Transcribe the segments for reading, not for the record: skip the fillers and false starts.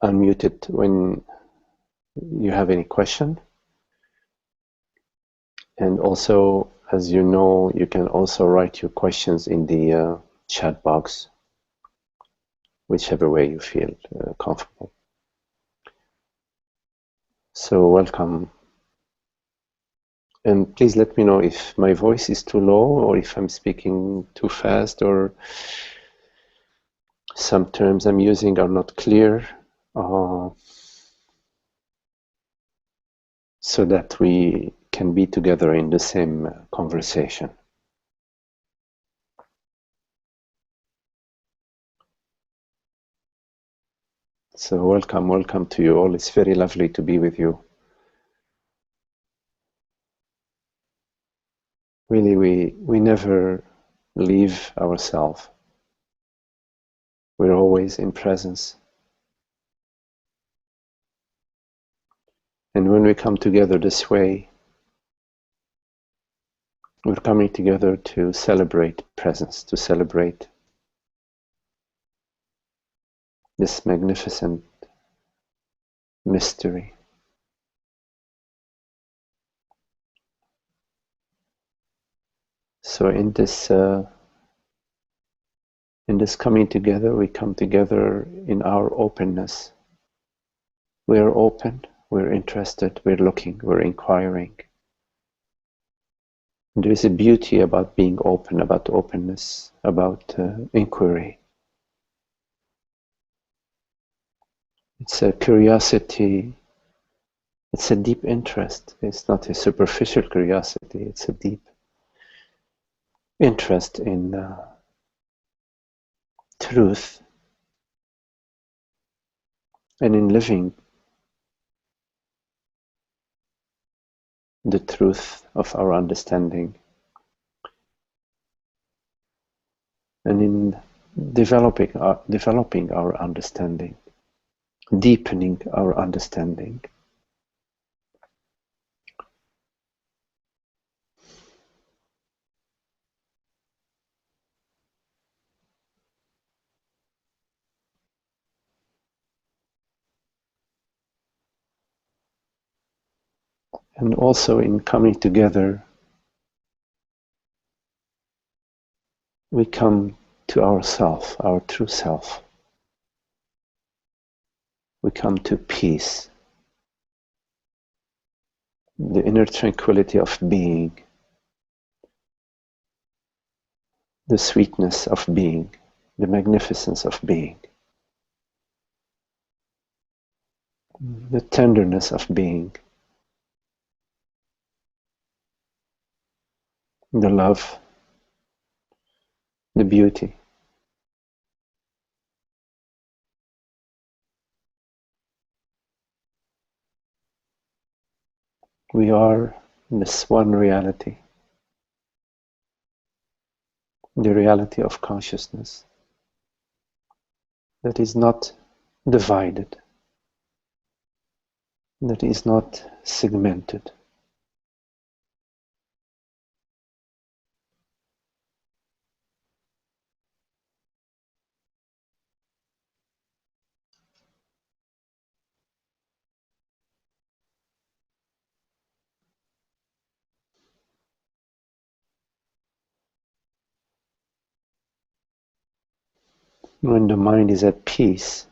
unmute it when you have any question. And also, as you know, you can also write your questions in the chat box, whichever way you feel comfortable. So welcome. And please let me know if my voice is too low or if I'm speaking too fast or some terms I'm using are not clear, so that we can be together in the same conversation. So welcome to you all. It's very lovely to be with you. Really, we never leave ourselves. We're always in presence. And when we come together this way, we're coming together to celebrate presence, to celebrate this magnificent mystery. So in this coming together, we come together in our openness. We are open, we're interested, we're looking, we're inquiring. And there is a beauty about being open, about openness, about inquiry. It's a curiosity, it's a deep interest. It's not a superficial curiosity, it's a deep interest in truth and in living the truth of our understanding and in developing our understanding, deepening our understanding. And also in coming together, we come to ourself, our true self. We come to peace, the inner tranquility of being, the sweetness of being, the magnificence of being, the tenderness of being, the love, the beauty. We are this one reality, the reality of consciousness that is not divided, that is not segmented. When the mind is at peace,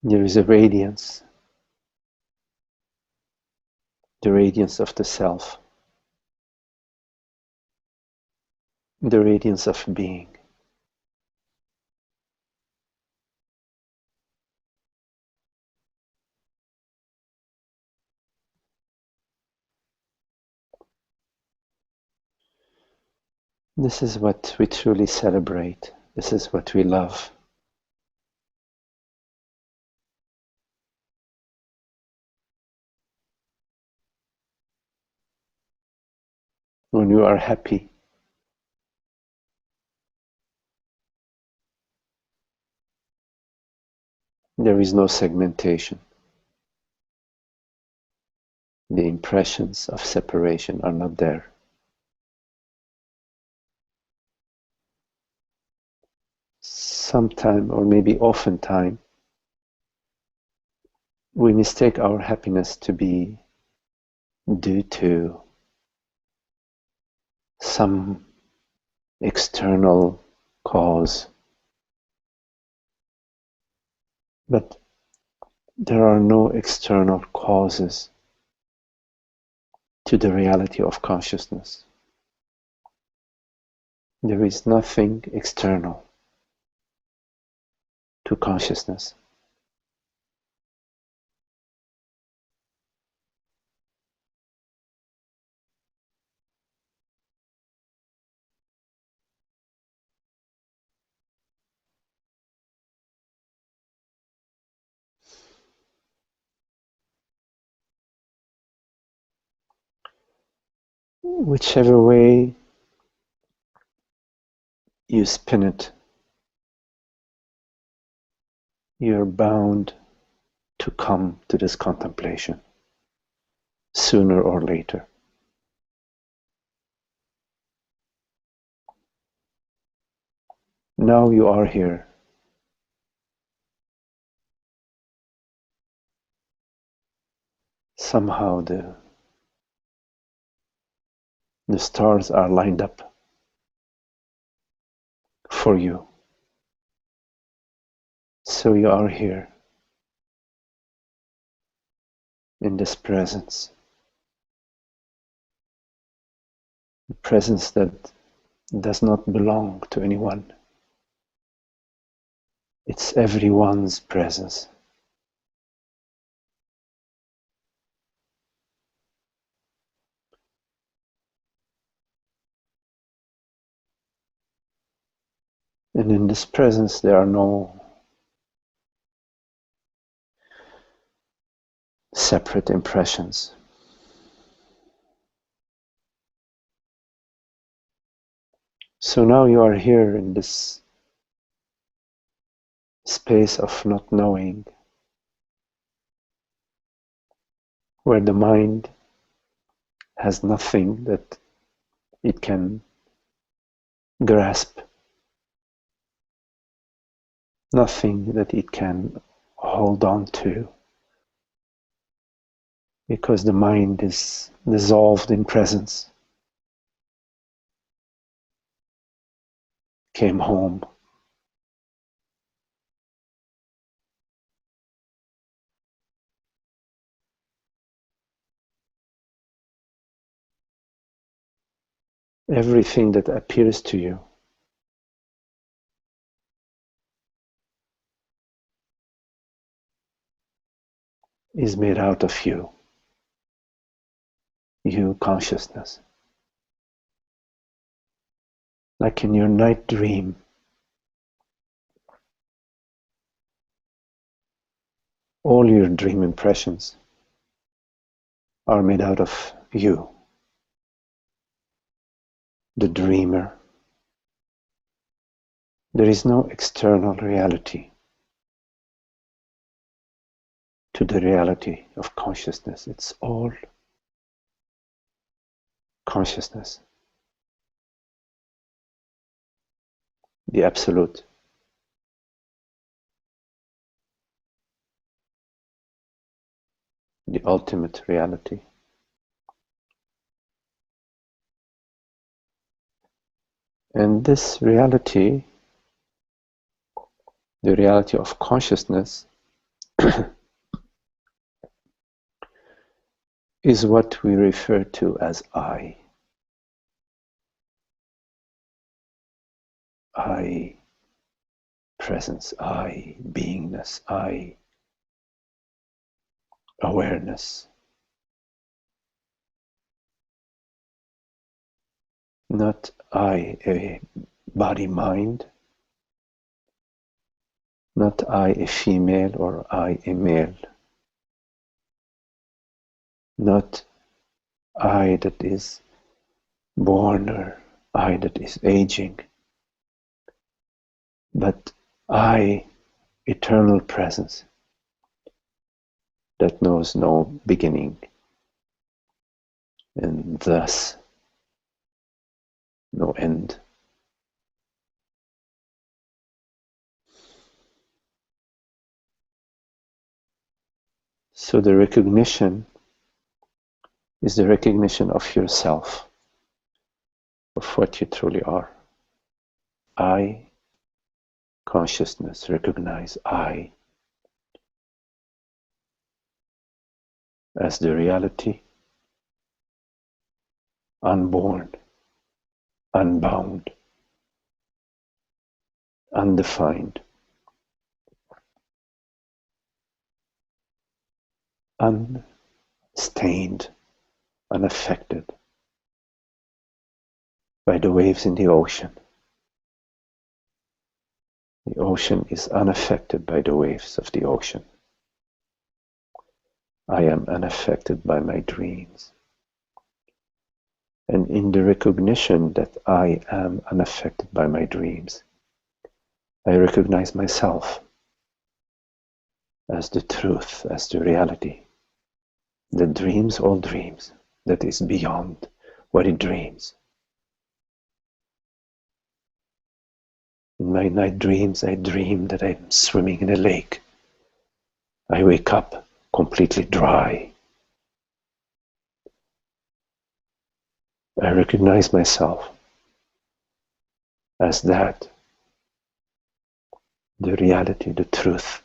there is a radiance, the radiance of the self, the radiance of being. This is what we truly celebrate. This is what we love. When you are happy, There is no segmentation. The impressions of separation are not there. Sometime, or maybe oftentimes, we mistake our happiness to be due to some external cause. But there are no external causes to the reality of consciousness. There is nothing external to consciousness. Whichever way you spin it, you're bound to come to this contemplation sooner or later. Now you are here. Somehow the stars are lined up for you. So you are here in this presence. The presence that does not belong to anyone. It's everyone's presence. And in this presence there are no separate impressions. So now you are here in this space of not knowing, where the mind has nothing that it can grasp, nothing that it can hold on to, because the mind is dissolved in presence, came home. Everything that appears to you is made out of you consciousness. Like in your night dream, all your dream impressions are made out of you, the dreamer. There is no external reality to the reality of consciousness. It's all consciousness, the absolute. The ultimate reality. And this reality, the reality of consciousness, is what we refer to as I. I presence, I beingness, I awareness. Not I, a body-mind, not I, a female, or I, a male. Not I that is born, or I that is aging, but I, eternal presence, that knows no beginning and thus no end. So the recognition is the recognition of yourself, of what you truly are. I, consciousness, recognize I as the reality, unborn, unbound, undefined, unstained, unaffected by the waves in the ocean. The ocean is unaffected by the waves of the ocean. I am unaffected by my dreams. And in the recognition that I am unaffected by my dreams, I recognize myself as the truth, as the reality. The dreams, all dreams, that is beyond what it dreams. In my night dreams, I dream that I'm swimming in a lake. I wake up completely dry. I recognize myself as that, the reality, the truth,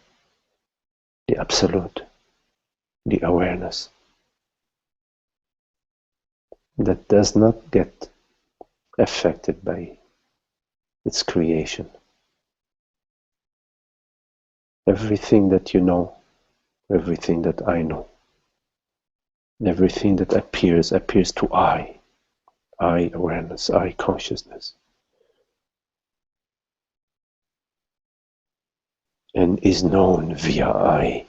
the absolute, the awareness that does not get affected by its creation. Everything that you know, everything that I know, everything that appears to I awareness, I consciousness, and is known via I.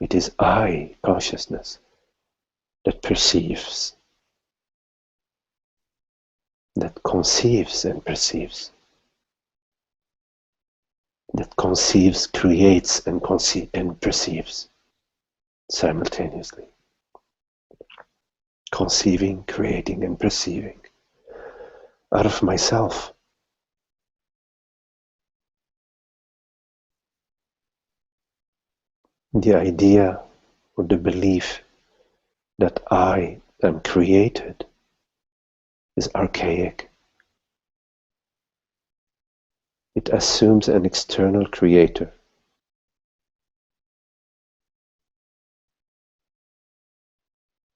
It is I consciousness that perceives, that conceives and perceives, that conceives, creates and perceives simultaneously. Conceiving, creating and perceiving out of myself. The idea or the belief that I am created is archaic. It assumes an external creator.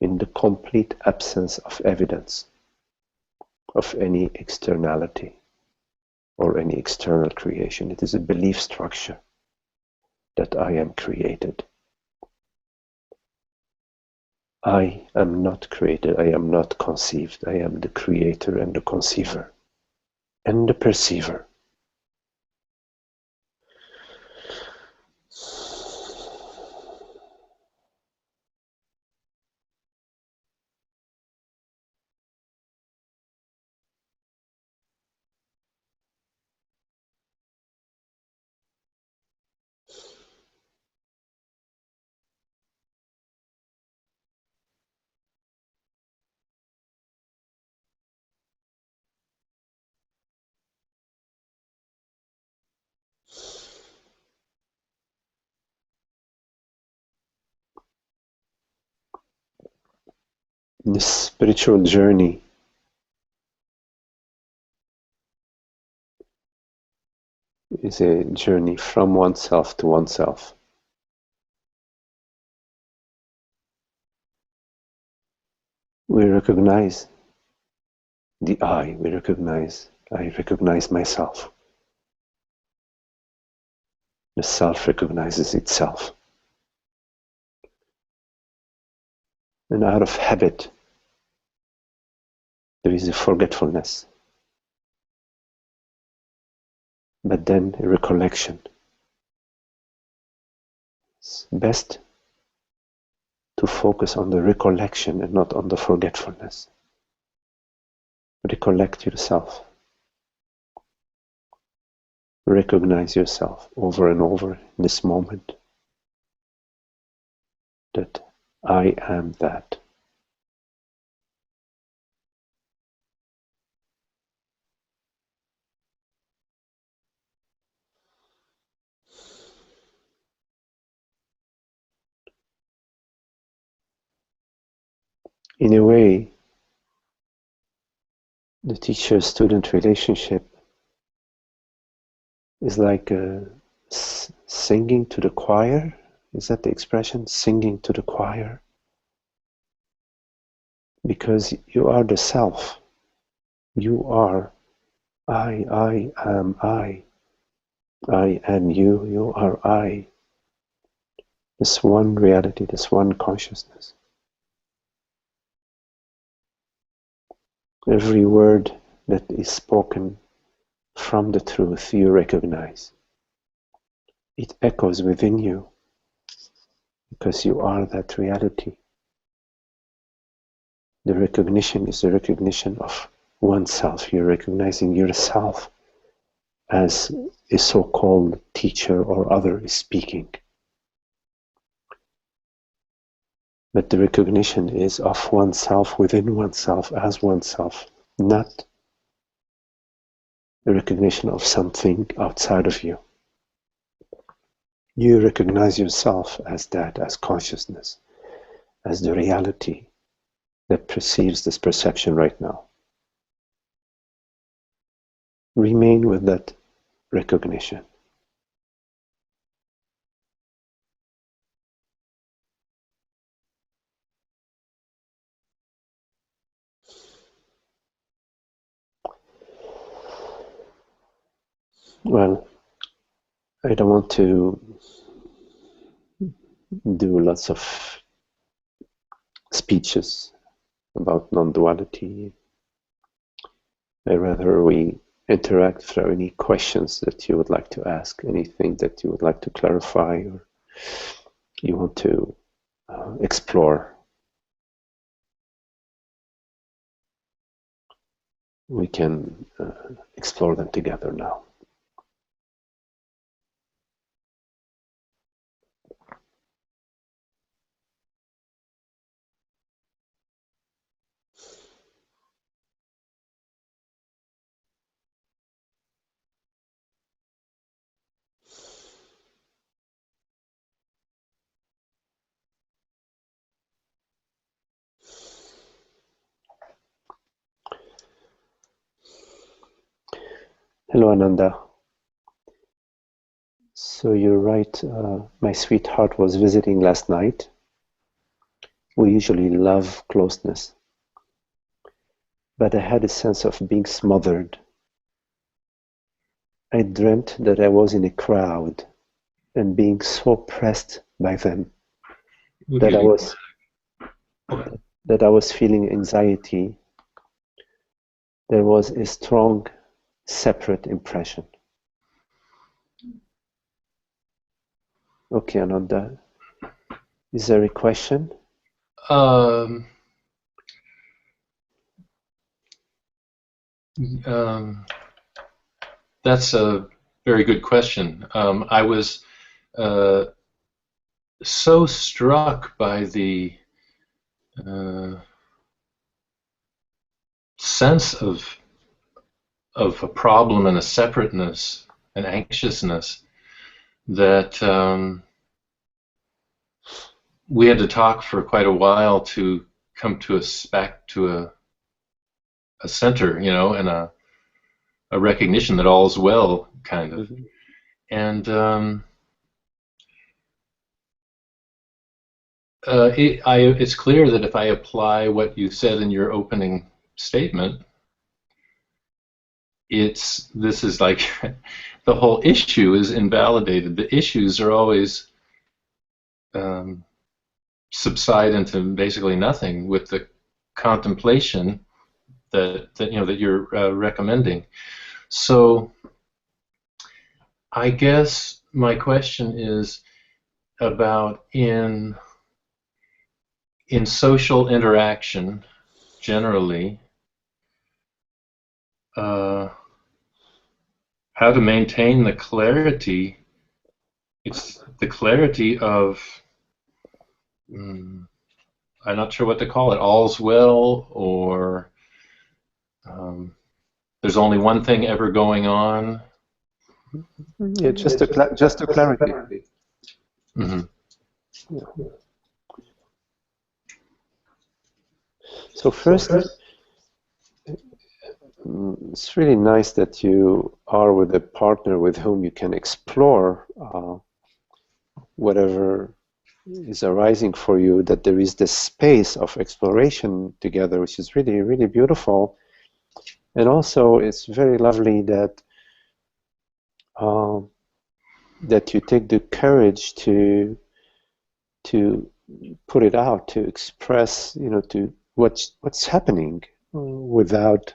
In the complete absence of evidence of any externality or any external creation. It is a belief structure that I am created. I am not created, I am not conceived, I am the creator and the conceiver and the perceiver. The spiritual journey is a journey from oneself to oneself. We recognize the I recognize myself. The self recognizes itself. And out of habit, there is a forgetfulness, but then a recollection. It's best to focus on the recollection and not on the forgetfulness. Recollect yourself. Recognize yourself over and over in this moment. that I am that. In a way, the teacher-student relationship is like singing to the choir. Is that the expression? Singing to the choir? Because you are the self. You are I am I. I am you, you are I. This one reality, this one consciousness. Every word that is spoken from the truth you recognize. It echoes within you because you are that reality. The recognition is the recognition of oneself. You're recognizing yourself as a so-called teacher or other is speaking. But the recognition is of oneself, within oneself, as oneself, not the recognition of something outside of you. You recognize yourself as that, as consciousness, as the reality that perceives this perception right now. Remain with that recognition. Well, I don't want to do lots of speeches about non-duality. I rather we interact through any questions that you would like to ask, anything that you would like to clarify or you want to explore. We can explore them together now. Hello, Ananda. So you're right, my sweetheart was visiting last night. We usually love closeness, but I had a sense of being smothered. I dreamt that I was in a crowd and being so pressed by them that I was feeling anxiety. There was a strong, separate impression. Okay, Ananda, is there a question? That's a very good question. I was so struck by the sense of a problem and a separateness and anxiousness that we had to talk for quite a while to come to back to a center, you know, and a recognition that all's well, kind of. Mm-hmm. And it's clear that if I apply what you said in your opening statement, this is like the whole issue is invalidated. The issues are always subside into basically nothing with the contemplation that you're recommending. So I guess my question is about in social interaction generally, how to maintain the clarity. It's the clarity of I'm not sure what to call it. All's well, or there's only one thing ever going on. Yeah, just a clarity. Mm-hmm. Yeah. So first, it's really nice that you are with a partner with whom you can explore whatever is arising for you, that there is this space of exploration together, which is really, really beautiful. And also, it's very lovely that that you take the courage to put it out, to express, to what's happening, without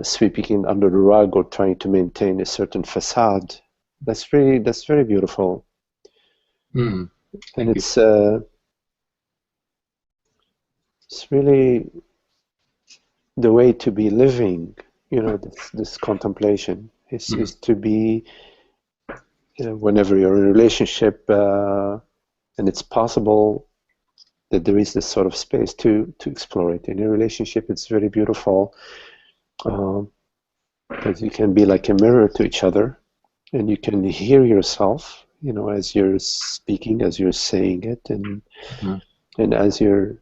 sweeping it under the rug or trying to maintain a certain facade. That's very beautiful. Mm. And Thank you. It's really the way to be living, this contemplation is to be, whenever you're in a relationship, and it's possible that there is this sort of space to explore it. In a relationship, it's very beautiful, because you can be like a mirror to each other, and you can hear yourself, as you're speaking, as you're saying it, and as you're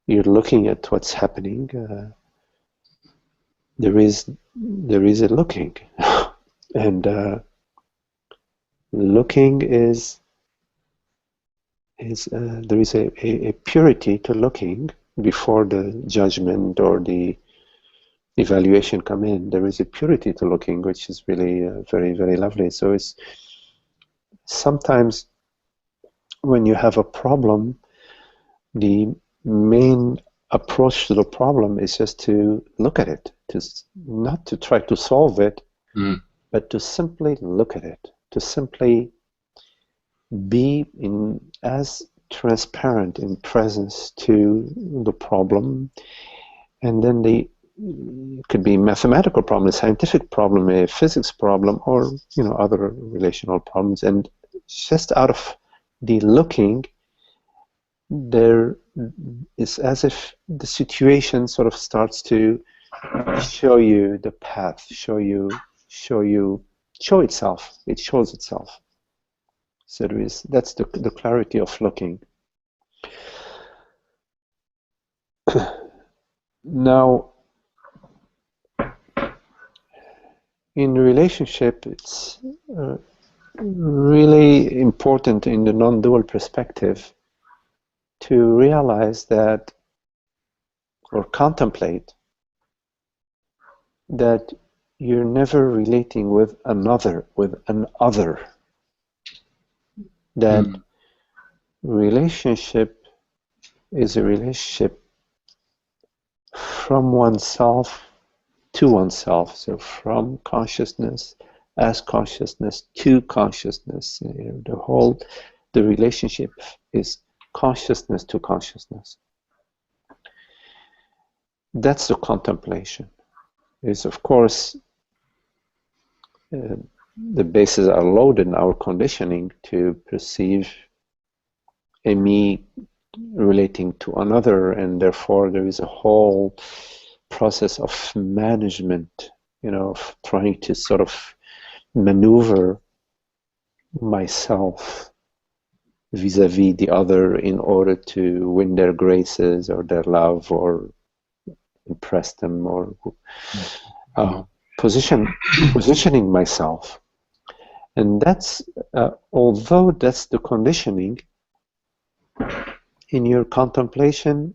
looking at what's happening. There is a looking, and looking is there is a purity to looking before the judgment or the evaluation come in. There is a purity to looking, which is really very, very lovely. So it's sometimes when you have a problem, the main approach to the problem is just to look at it, not to try to solve it, but to simply look at it, to simply be as transparent in presence to the problem. And then it could be a mathematical problem, a scientific problem, a physics problem, or other relational problems. And just out of the looking, there is as if the situation sort of starts to show you the path, show itself. It shows itself. So that's the clarity of looking. Now, in relationship, it's really important in the non-dual perspective to realize that, or contemplate, that you're never relating with an other. That relationship is a relationship from oneself to oneself. So from consciousness as consciousness to consciousness. The relationship is consciousness to consciousness. That's the contemplation. Is of course the bases are loaded in our conditioning to perceive a me relating to another, and therefore there is a whole process of management, of trying to sort of maneuver myself vis-a-vis the other in order to win their graces or their love or impress them, or positioning myself. And that's although that's the conditioning, in your contemplation,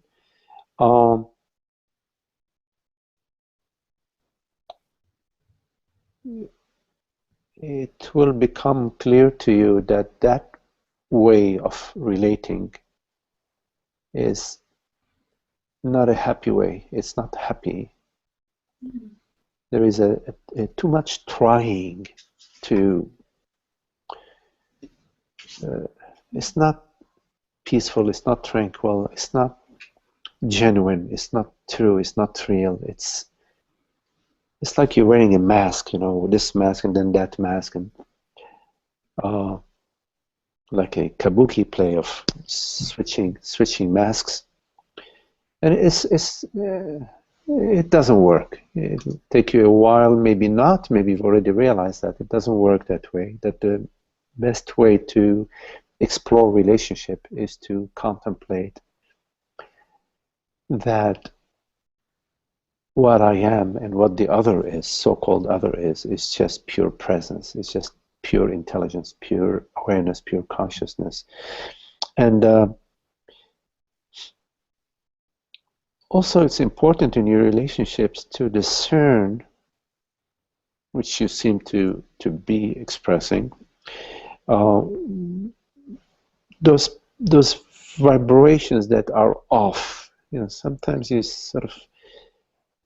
it will become clear to you that that way of relating is not a happy way. It's not happy. There is a too much trying to. It's not peaceful. It's not tranquil. It's not genuine. It's not true. It's not real. It's like you're wearing a mask. This mask and then that mask, and like a kabuki play of switching masks, and it doesn't work. It'll take you a while, maybe not. Maybe you've already realized that it doesn't work that way. That the best way to explore relationship is to contemplate that what I am and what the other is, so-called other is just pure presence. It's just pure intelligence, pure awareness, pure consciousness. And also it's important in your relationships to discern, which you seem to be expressing, those vibrations that are off. You know, sometimes you sort of,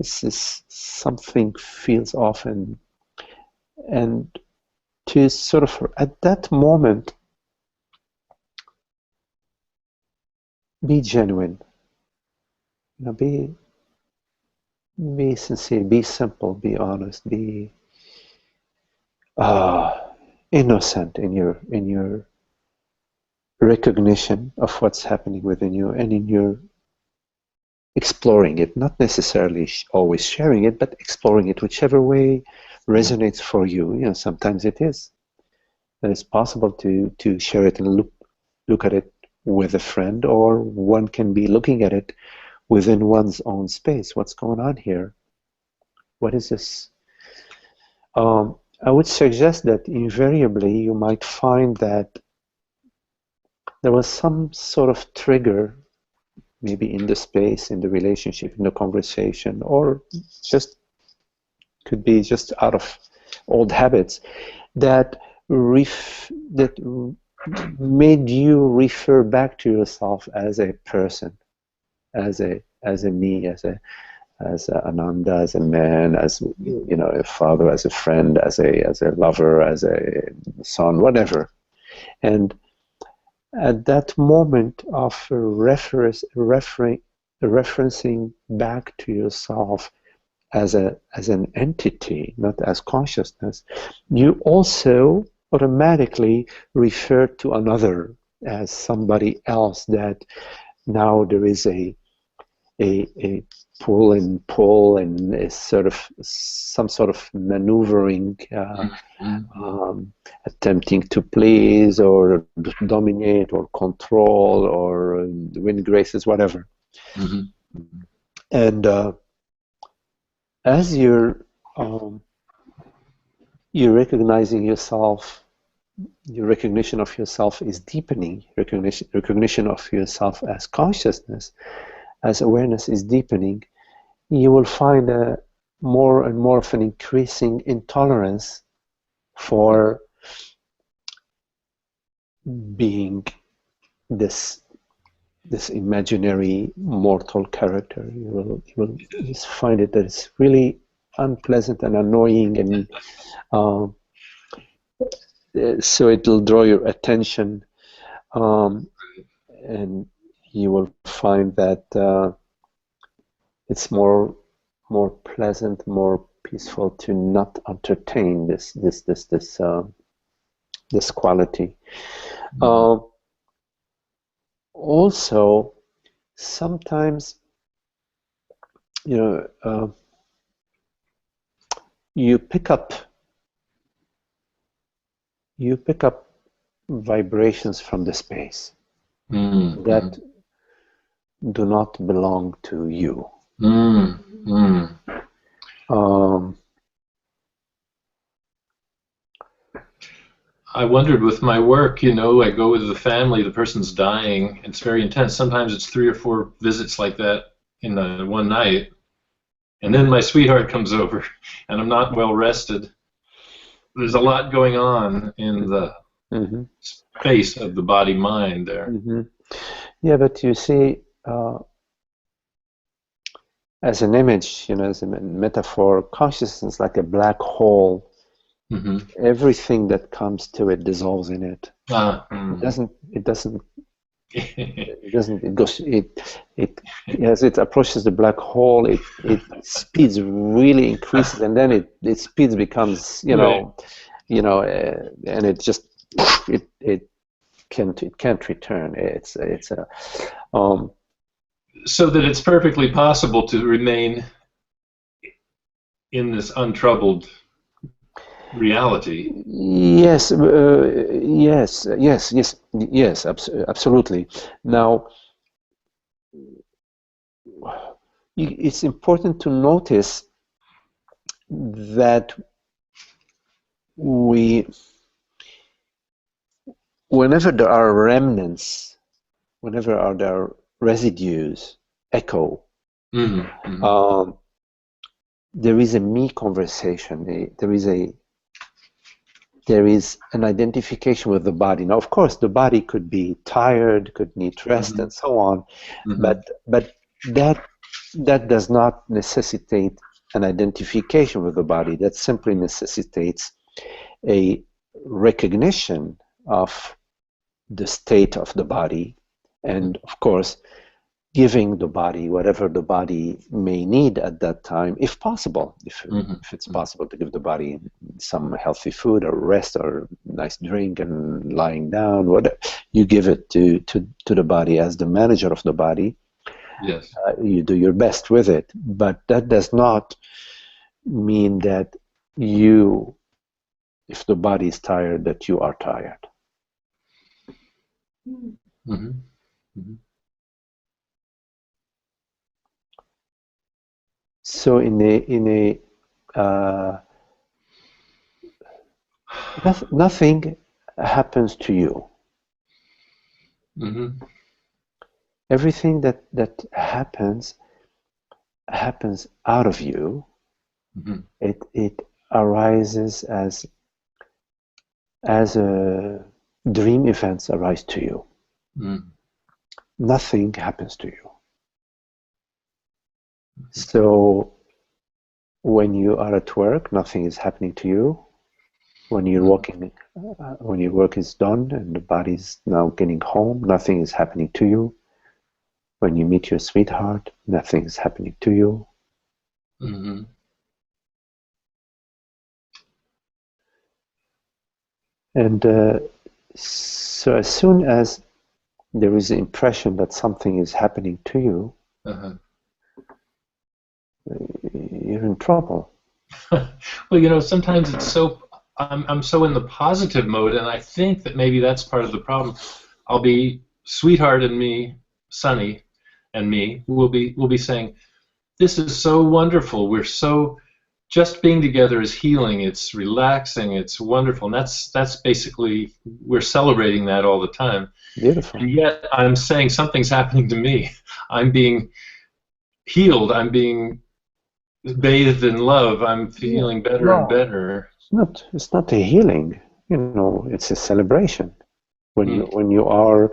something feels off, and to sort of at that moment be genuine. You know, be sincere, be simple, be honest, be innocent in your recognition of what's happening within you, and in your exploring it, not necessarily always sharing it, but exploring it, whichever way resonates for you. You know, sometimes it is that it's possible to share it and look at it with a friend, or one can be looking at it within one's own space. What's going on here? What is this? I would suggest that invariably you might find that there was some sort of trigger, maybe in the space, in the relationship, in the conversation, or just could be just out of old habits, that made you refer back to yourself as a person, as a me, as Ananda, as a man, as, you know, a father, as a friend, as a lover, as a son, whatever. And at that moment of referencing back to yourself as an entity, not as consciousness, you also automatically refer to another as somebody else, that now there is a pull and a sort of some sort of maneuvering, attempting to please or dominate or control or win graces, whatever. And as you're recognizing yourself, your recognition of yourself is deepening. Recognition of yourself as consciousness, as awareness is deepening. You will find a more and more of an increasing intolerance for being this imaginary mortal character. You will just find it that it's really unpleasant and annoying, and so it will draw your attention, and you will find that it's more pleasant, more peaceful to not entertain this quality. Also, sometimes, you know, you pick up vibrations from the space that do not belong to you. I wondered with my work, you know, I go with the family, the person's dying, it's very intense. Sometimes it's 3 or 4 visits like that in one night. And then my sweetheart comes over and I'm not well rested. There's a lot going on in the space of the body-mind there. Yeah, but you see, as an image, you know, as a metaphor, consciousness is like a black hole. Everything that comes to it dissolves in it. As it approaches the black hole, it speeds really increases, and then it speeds becomes, and it just it can't return. It's a so that it's perfectly possible to remain in this untroubled reality. yes, yes, absolutely. Now, it's important to notice that whenever there are remnants, whenever there are residues, echo, there is a me conversation. There is an identification with the body. Now, of course, the body could be tired, could need rest, and so on, but that does not necessitate an identification with the body. That simply necessitates a recognition of the state of the body, and of course, giving the body whatever the body may need at that time, if possible, if it's possible to give the body some healthy food or rest or nice drink and lying down, whatever you give it to the body as the manager of the body. Yes. You do your best with it, but that does not mean that you, if the body is tired, that you are tired. So nothing happens to you. Everything that happens out of you. It arises as a dream events arise to you. Nothing happens to you. So when you are at work, nothing is happening to you. When you're walking, when your work is done and the body's now getting home, nothing is happening to you. When you meet your sweetheart, nothing is happening to you. And so as soon as there is the impression that something is happening to you, you're in trouble. Well, sometimes it's so, I'm so in the positive mode, and I think that maybe that's part of the problem. I'll be, sweetheart and me, Sunny and me, will be saying, this is so wonderful, we're so, just being together is healing, it's relaxing, it's wonderful, and that's basically, we're celebrating that all the time. Beautiful. And yet I'm saying something's happening to me. I'm being healed, I'm being bathed in love, I'm feeling better and better. It's not a healing, it's a celebration. When you are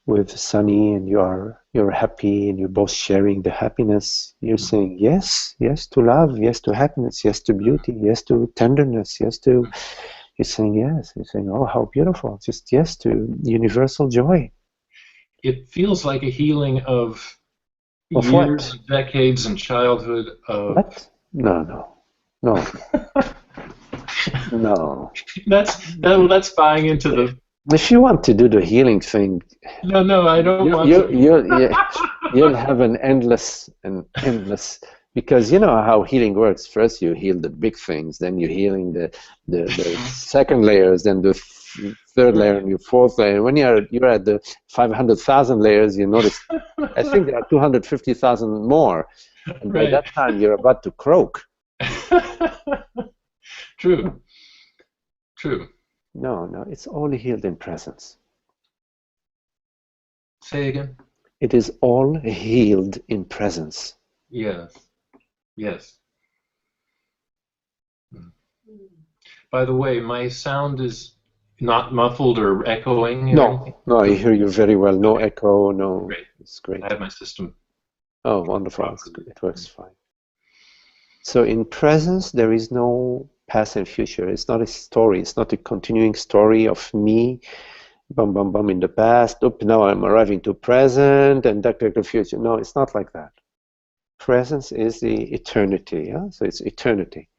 with Sunny and you're happy and you're both sharing the happiness, you're saying yes to love, yes to happiness, yes to beauty, yes to tenderness, yes to, you're saying yes, you're saying, oh, how beautiful, just yes to universal joy. It feels like a healing of years, and decades, and childhood of... What? No. No. That's buying into the... If you want to do the healing thing, no, I don't want to. You'll have an endless, because you know how healing works. First you heal the big things, then you're healing the second layers, then the third layer and your fourth layer. When you're at the 500,000 layers, you notice, I think there are 250,000 more. And by that time you're about to croak. True. No, it's all healed in presence. Say again? It is all healed in presence. Yes. By the way, my sound is not muffled or echoing? No, I hear you very well. No echo, no. Great. It's great. I have my system. Oh, wonderful. It works fine. So in presence, there is no past and future. It's not a story. It's not a continuing story of me, bum, in the past. Now I'm arriving to present and that the future. No, it's not like that. Presence is the eternity. Yeah? So it's eternity.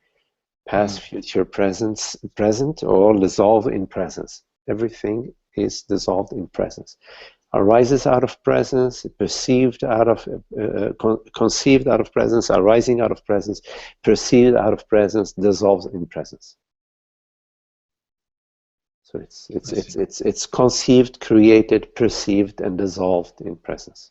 Past, future, present, all dissolve in presence. Everything is dissolved in presence. Arises out of presence, perceived out of, conceived out of presence, arising out of presence, perceived out of presence, dissolves in presence. So it's conceived, created, perceived, and dissolved in presence.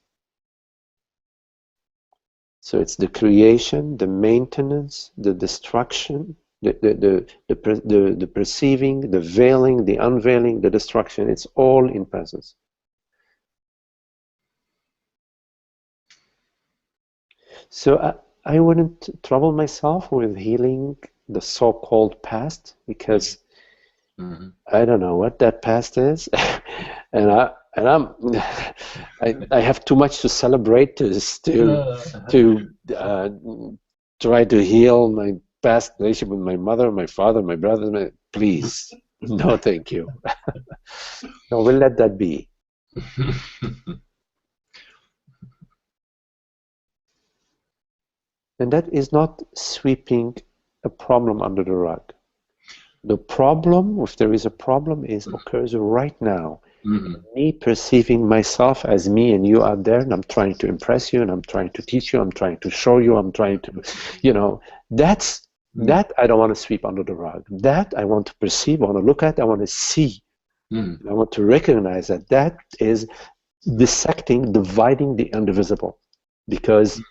So it's the creation, the maintenance, the destruction, the perceiving, the veiling, the unveiling, the destruction. It's all in presence. So I wouldn't trouble myself with healing the so-called past, because I don't know what that past is, and I have too much to celebrate to try to heal my past relationship with my mother, my father, my brothers. Please, no, thank you. No, we'll let that be. And that is not sweeping a problem under the rug. The problem, if there is a problem, occurs right now. Me perceiving myself as me and you out there, and I'm trying to impress you, and I'm trying to teach you, I'm trying to show you, I'm trying to, that I don't want to sweep under the rug. That I want to perceive, I want to look at, I want to see. I want to recognize that is dissecting, dividing the indivisible. Because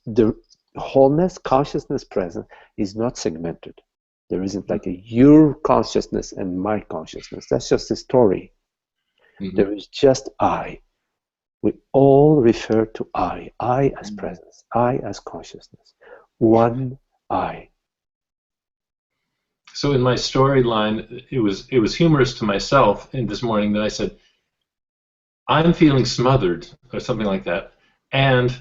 the wholeness, consciousness present is not segmented. There isn't like your consciousness and my consciousness. That's just a story. There is just I. We all refer to I as presence, I as consciousness. One I. So in my storyline, it was humorous to myself in this morning that I said, I'm feeling smothered, or something like that. And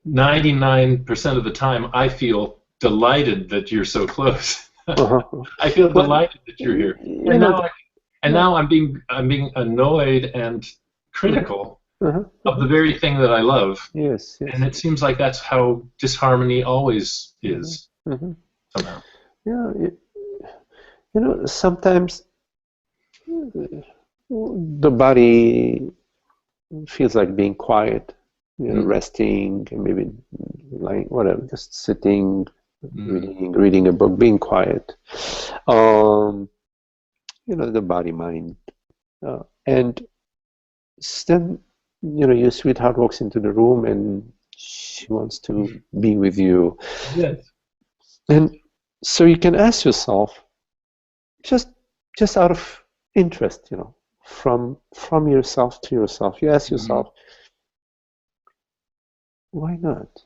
99% of the time, I feel delighted that you're so close. I feel delighted that you're here. And now I'm being annoyed and critical of the very thing that I love. Yes. And it seems like that's how disharmony always is, somehow. Yeah, sometimes the body feels like being quiet, resting, maybe like whatever, just sitting, reading a book, being quiet. The body, mind, and then your sweetheart walks into the room and she wants to be with you. Yes. And so you can ask yourself, just out of interest, from yourself to yourself, you ask yourself, why not?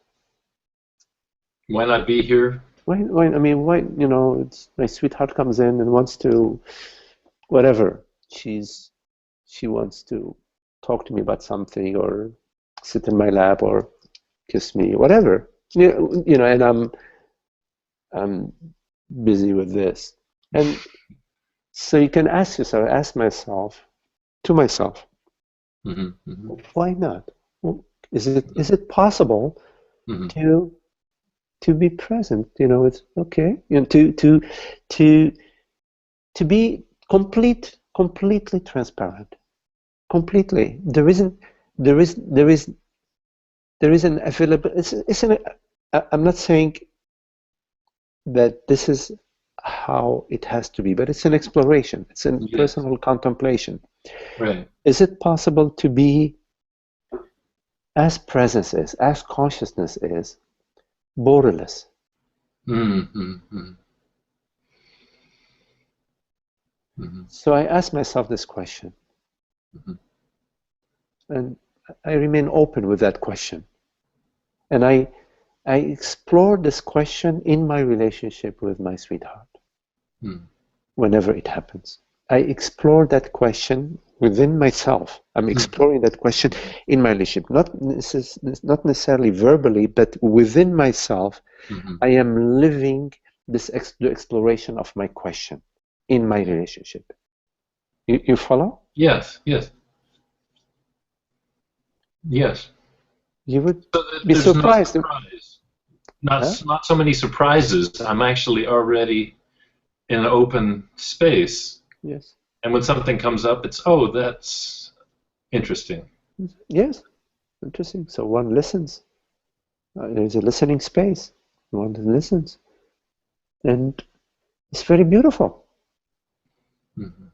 Why not be here? Why? It's my sweetheart comes in and wants to, whatever. She wants to talk to me about something, or sit in my lap, or kiss me, whatever. And I'm busy with this. And so you can ask yourself, ask myself, to myself, why not? Is it possible to be present? It's okay. To be completely transparent. Completely. There is an available. I'm not saying that this is how it has to be, but it's an exploration. It's a personal contemplation. Right. Is it possible to be as presence is, as consciousness is, borderless? So I ask myself this question, and I remain open with that question, and I explore this question in my relationship with my sweetheart. Whenever it happens, I explore that question within myself. I'm exploring that question in my relationship, not necessarily verbally, but within myself. I am living the exploration of my question in my relationship. You follow? Yes. You would be surprised. No surprise. Not so many surprises. I'm actually already in an open space. Yes. And when something comes up, it's, oh, that's interesting. Yes, interesting. So one listens. There's a listening space. One listens, and it's very beautiful. Mhm.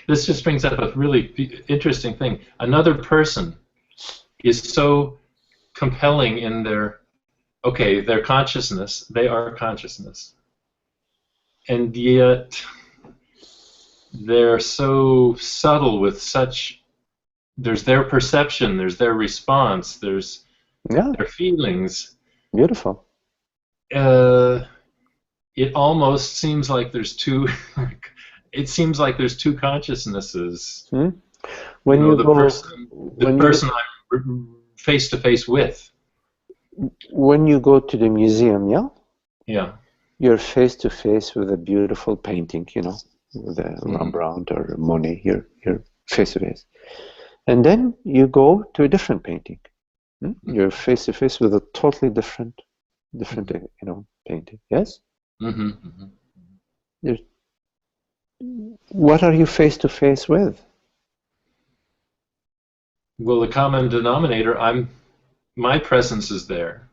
This just brings up a really interesting thing. Another person is so compelling in their consciousness. They are consciousness. And yet they're so subtle with such, there's their perception, there's their response, there's Yeah, their feelings. beautiful. It almost seems like there's two, it seems like there's two consciousnesses. Hmm? You When know, you the go, person, the when you person I'm face to face with. when you go to the museum, yeah, Yeah. you're face to face with a beautiful painting, you know, with a Mm-hmm. Rembrandt or Monet. You're face to face, and then you go to a different painting. You're face to face with a totally different, Mm-hmm. you know, painting. Yes. Mm-hmm. Mm-hmm. There's, what are you face to face with? Well, the common denominator, my presence is there.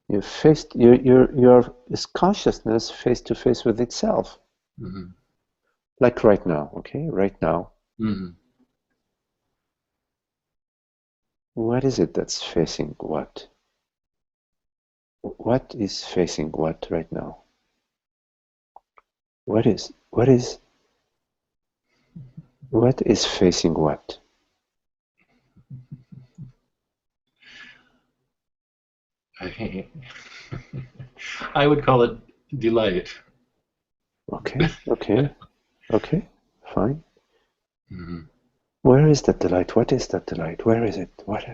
You're faced. You're is consciousness face to face with itself. Mm-hmm. Like right now. Okay, right now. Mm-hmm. What is it that's facing what? What is facing what right now? What is facing what? I would call it delight. Okay, okay, fine. Mm-hmm. Where is that delight? What is that delight? Where is it? What?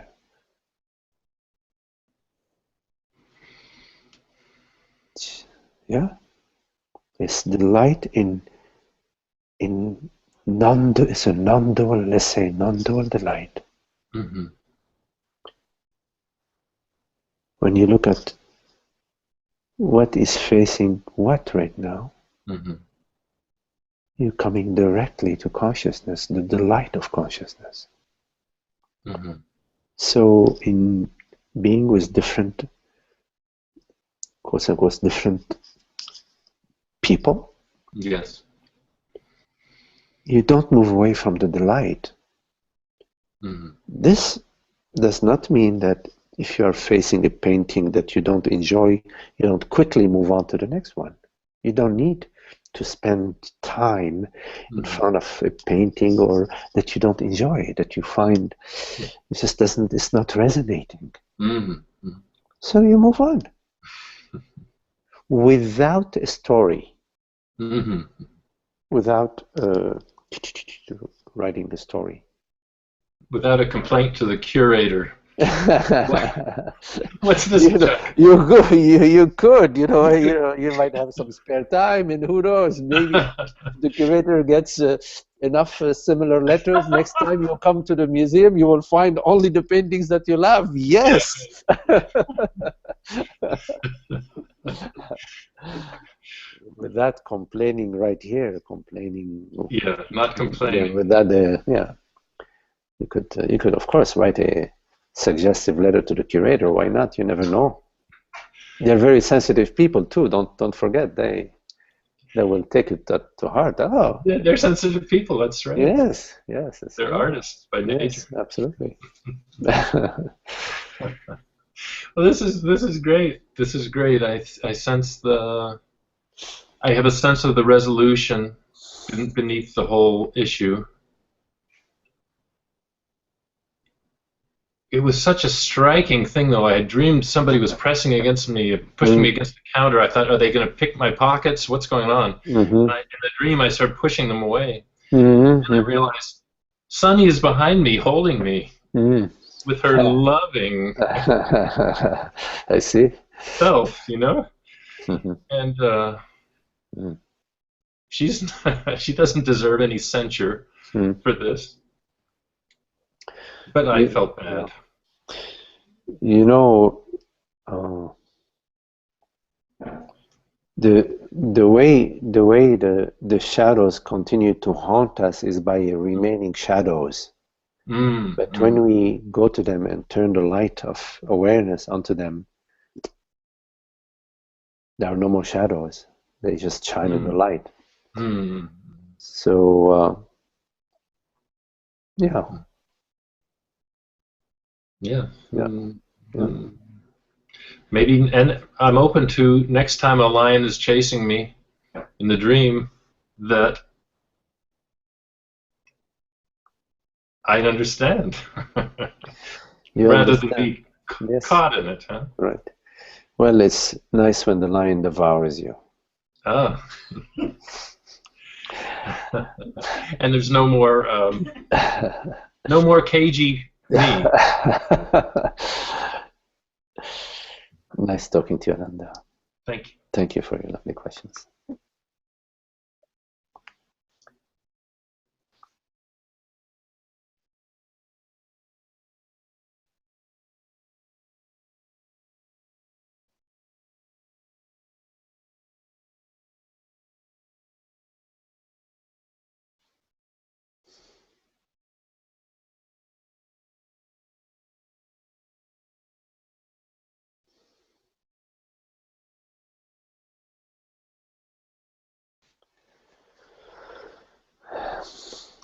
Yeah, it's delight in it's a non-dual. Let's say non-dual delight. Mm-hmm. When you look at what is facing what right now, Mm-hmm. you're coming directly to consciousness, the delight of consciousness. Mm-hmm. So in being with different, quote unquote, different people, Yes. you don't move away from the delight. Mm-hmm. This does not mean that if you are facing a painting that you don't enjoy, you don't quickly move on to the next one. You don't need to spend time in Mm-hmm. front of a painting or that you don't enjoy, that you find it just doesn't, it's not resonating. Mm-hmm. So you move on without a story, Mm-hmm. without writing the story. Without a complaint to the curator. What's this? You know, you could, you might have some spare time, and who knows, maybe the curator gets enough similar letters. Next time you come to the museum, you will find only the paintings that you love. Yes. Without complaining right here, complaining. Yeah, not Yeah, complaining. with that, yeah, you could of course write a suggestive letter to the curator. Why not? You never know. They're very sensitive people too. Don't forget they will take it to heart. Oh, They're sensitive people, that's right. yes, it's, They're oh, artists by nature. yes, absolutely. Well, this is great. This is great. I sense I have a sense of the resolution beneath the whole issue. It was such a striking thing, though. I had dreamed somebody was pressing against me, pushing me Mm, against the counter. I thought, are they going to pick my pockets? What's going on? mm-hmm, In the dream, I started pushing them away. mm-hmm, And I mm-hmm, realized Sunny is behind me, holding me mm. with her loving I see. self, you know? Mm-hmm, And mm, she's she doesn't deserve any censure mm. for this, but I You, felt yeah. bad. You know, uh, the way the shadows continue to haunt us is by remaining shadows. But when we go to them and turn the light of awareness onto them, there are no more shadows. They just shine in the light. So yeah. Maybe, and I'm open to next time a lion is chasing me in the dream that I understand. Rather than be caught in it, huh? Right. Well, it's nice when the lion devours you. Ah. And there's no more cagey me. Nice talking to you, Ananda. Thank you. Thank you for your lovely questions.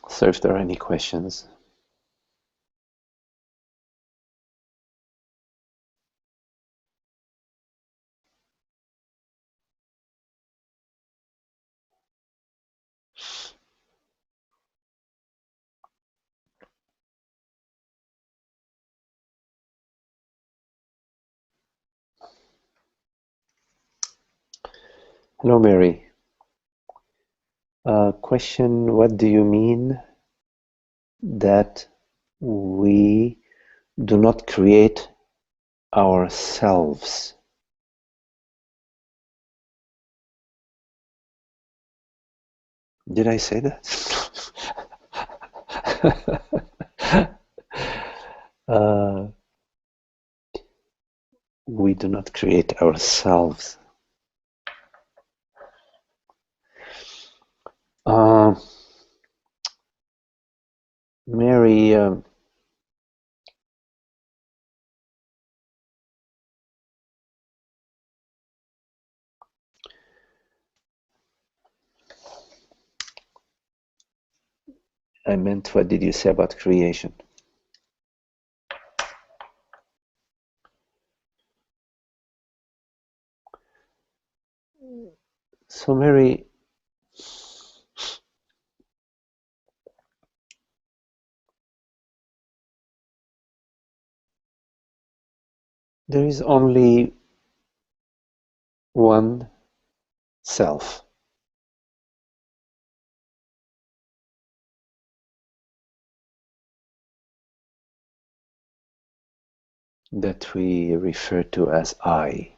So if there are any questions. Hello, Mary. Question, what do you mean that we do not create ourselves? Did I say that? We do not create ourselves. Mary, I meant, what did you say about creation? So, Mary, there is only one self. That we refer to as I.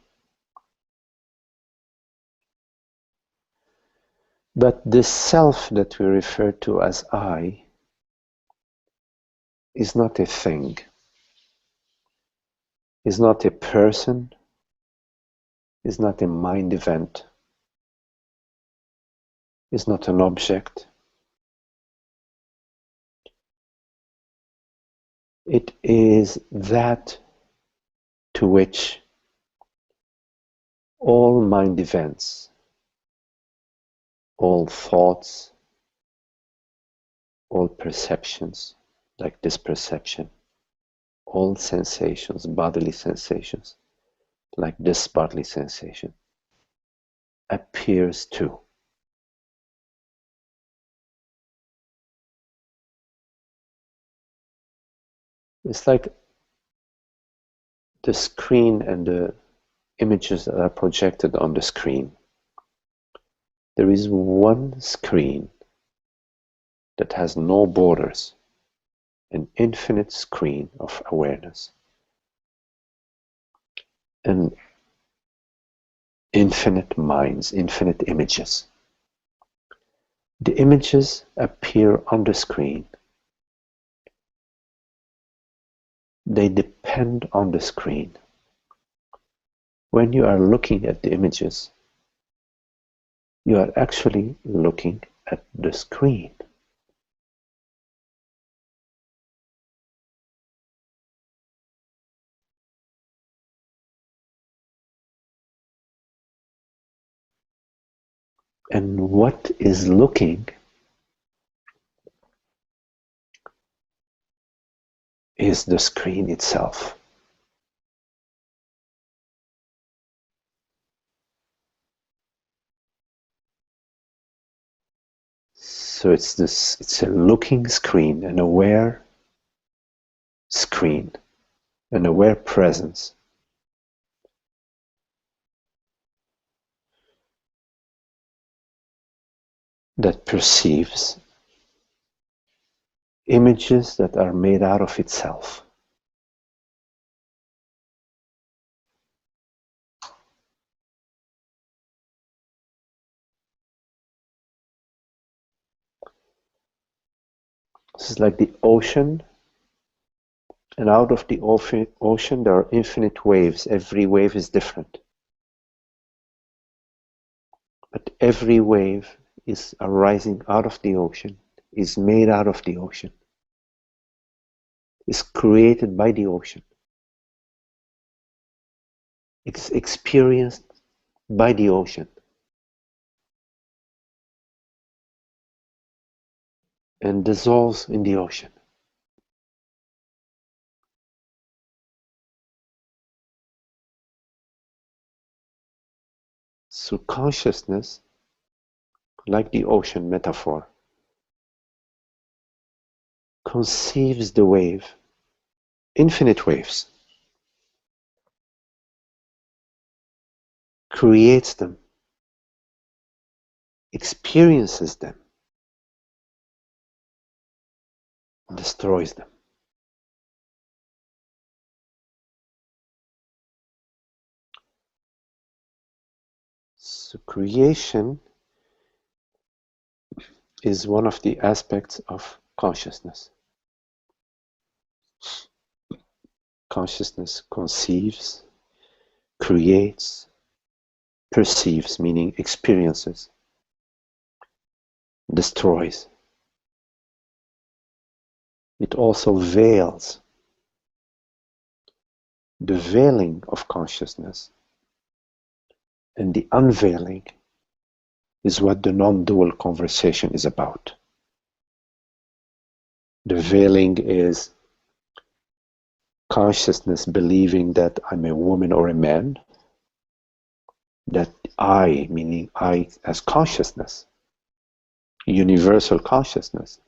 But this self that we refer to as I is not a thing, is not a person, is not a mind event, is not an object. It is that to which all mind events, all thoughts, all perceptions, like this perception, all sensations, bodily sensations, like this bodily sensation, appears to. It's like the screen and the images that are projected on the screen. There is one screen that has no borders, an infinite screen of awareness, and infinite minds, infinite images. The images appear on the screen. They depend on the screen. When you are looking at the images, You are actually looking at the screen. And what is looking is the screen itself. So it's a looking screen, an aware screen, an aware presence that perceives images that are made out of itself. This is like the ocean, and out of the ocean there are infinite waves. Every wave is different. But every wave is arising out of the ocean, is made out of the ocean, is created by the ocean. It's experienced by the ocean. And dissolves in the ocean. So consciousness, like the ocean metaphor, conceives the wave, infinite waves, creates them, experiences them, destroys them. So creation is one of the aspects of consciousness. Consciousness conceives, creates, perceives, meaning experiences, destroys. It also veils. The veiling of consciousness and the unveiling is what the non-dual conversation is about. The veiling is consciousness believing that I'm a woman or a man, that I, meaning I as consciousness, universal consciousness,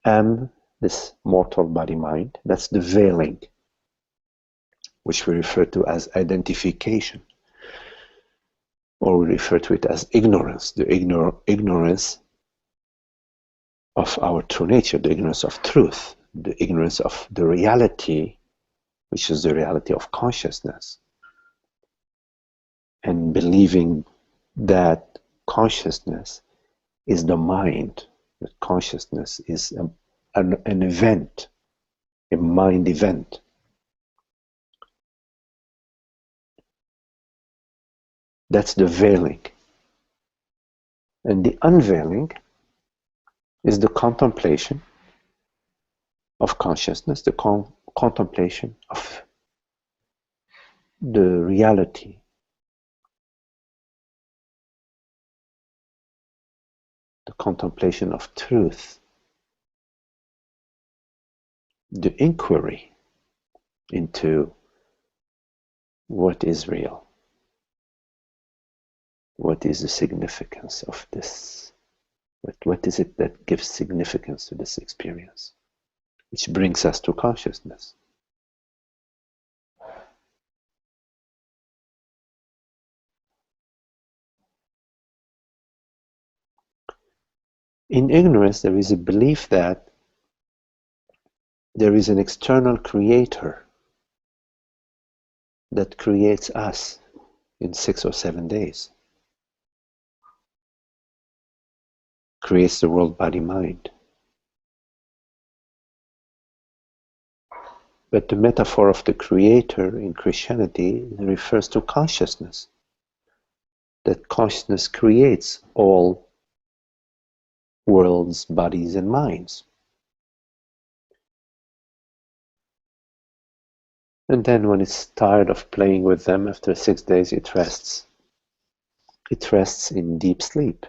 am this mortal body mind. That's the veiling, which we refer to as identification, or we refer to it as ignorance, the ignorance of our true nature, the ignorance of truth, the ignorance of the reality, which is the reality of consciousness, and believing that consciousness is the mind, that consciousness is an event, a mind event. That's the veiling. And the unveiling is the contemplation of consciousness, the contemplation of the reality, the contemplation of truth, the inquiry into what is real, what is the significance of this, what is it that gives significance to this experience, which brings us to consciousness. In ignorance, there is a belief that there is an external creator that creates us in 6 or 7 days, creates the world, body, mind. But the metaphor of the creator in Christianity refers to consciousness, that consciousness creates all worlds, bodies, and minds. And then when it's tired of playing with them, after 6 days it rests. It rests in deep sleep,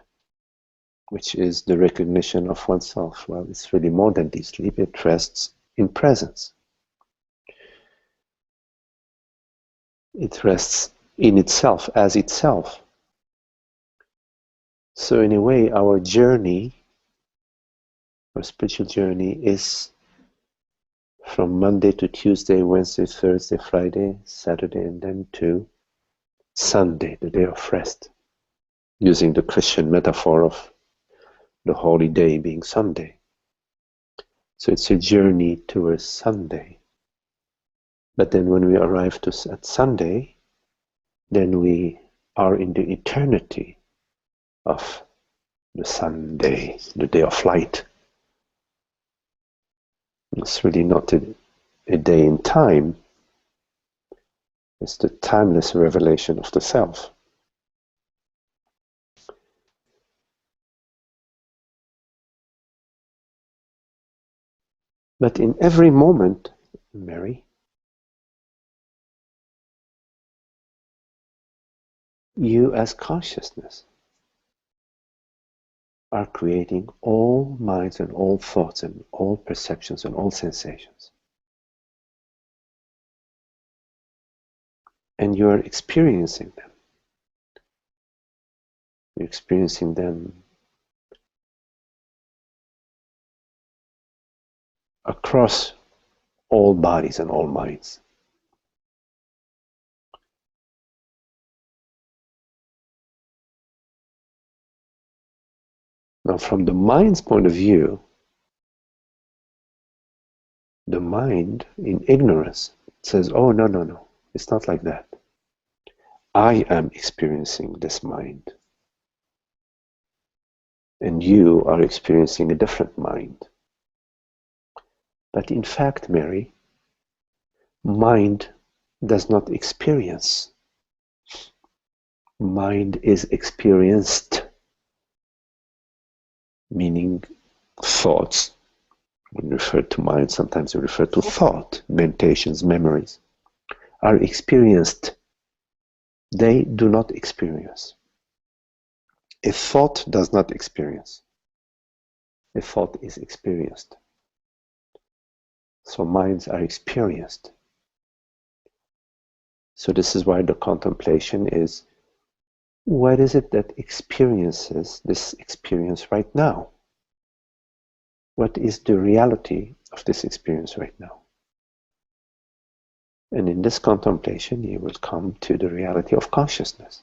which is the recognition of oneself. Well, it's really more than deep sleep, it rests in presence. It rests in itself, as itself. So in a way, our journey, our spiritual journey, is from Monday to Tuesday, Wednesday, Thursday, Friday, Saturday, and then to Sunday, the day of rest, using the Christian metaphor of the holy day being Sunday. So it's a journey towards Sunday. But then when we arrive at Sunday, then we are in the eternity of the Sunday, the day of light. It's really not a day in time. It's the timeless revelation of the self. But in every moment, Mary, you as consciousness are creating all minds and all thoughts and all perceptions and all sensations. And you are experiencing them. You're experiencing them across all bodies and all minds. Now, from the mind's point of view, the mind in ignorance says, oh, no, it's not like that. I am experiencing this mind. And you are experiencing a different mind. But in fact, Mary, mind does not experience. Mind is experienced, meaning thoughts. When we refer to mind, sometimes we refer to thought, meditations, memories, are experienced. They do not experience. A thought does not experience. A thought is experienced. So minds are experienced. So this is why the contemplation is, what is it that experiences this experience right now? What is the reality of this experience right now? And in this contemplation, you will come to the reality of consciousness,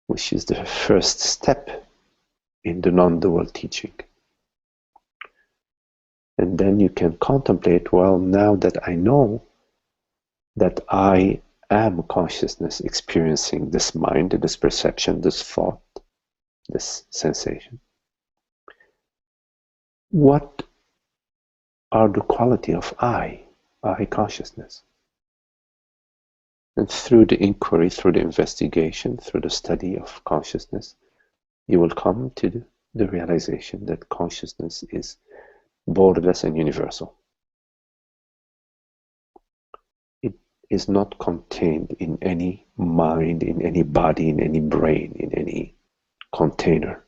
which is the first step in the non-dual teaching. And then you can contemplate, well, now that I know that I am consciousness experiencing this mind, this perception, this thought, this sensation, what are the quality of I consciousness? And through the inquiry, through the investigation, through the study of consciousness, you will come to the realization that consciousness is borderless and universal. It is not contained in any mind, in any body, in any brain, in any container.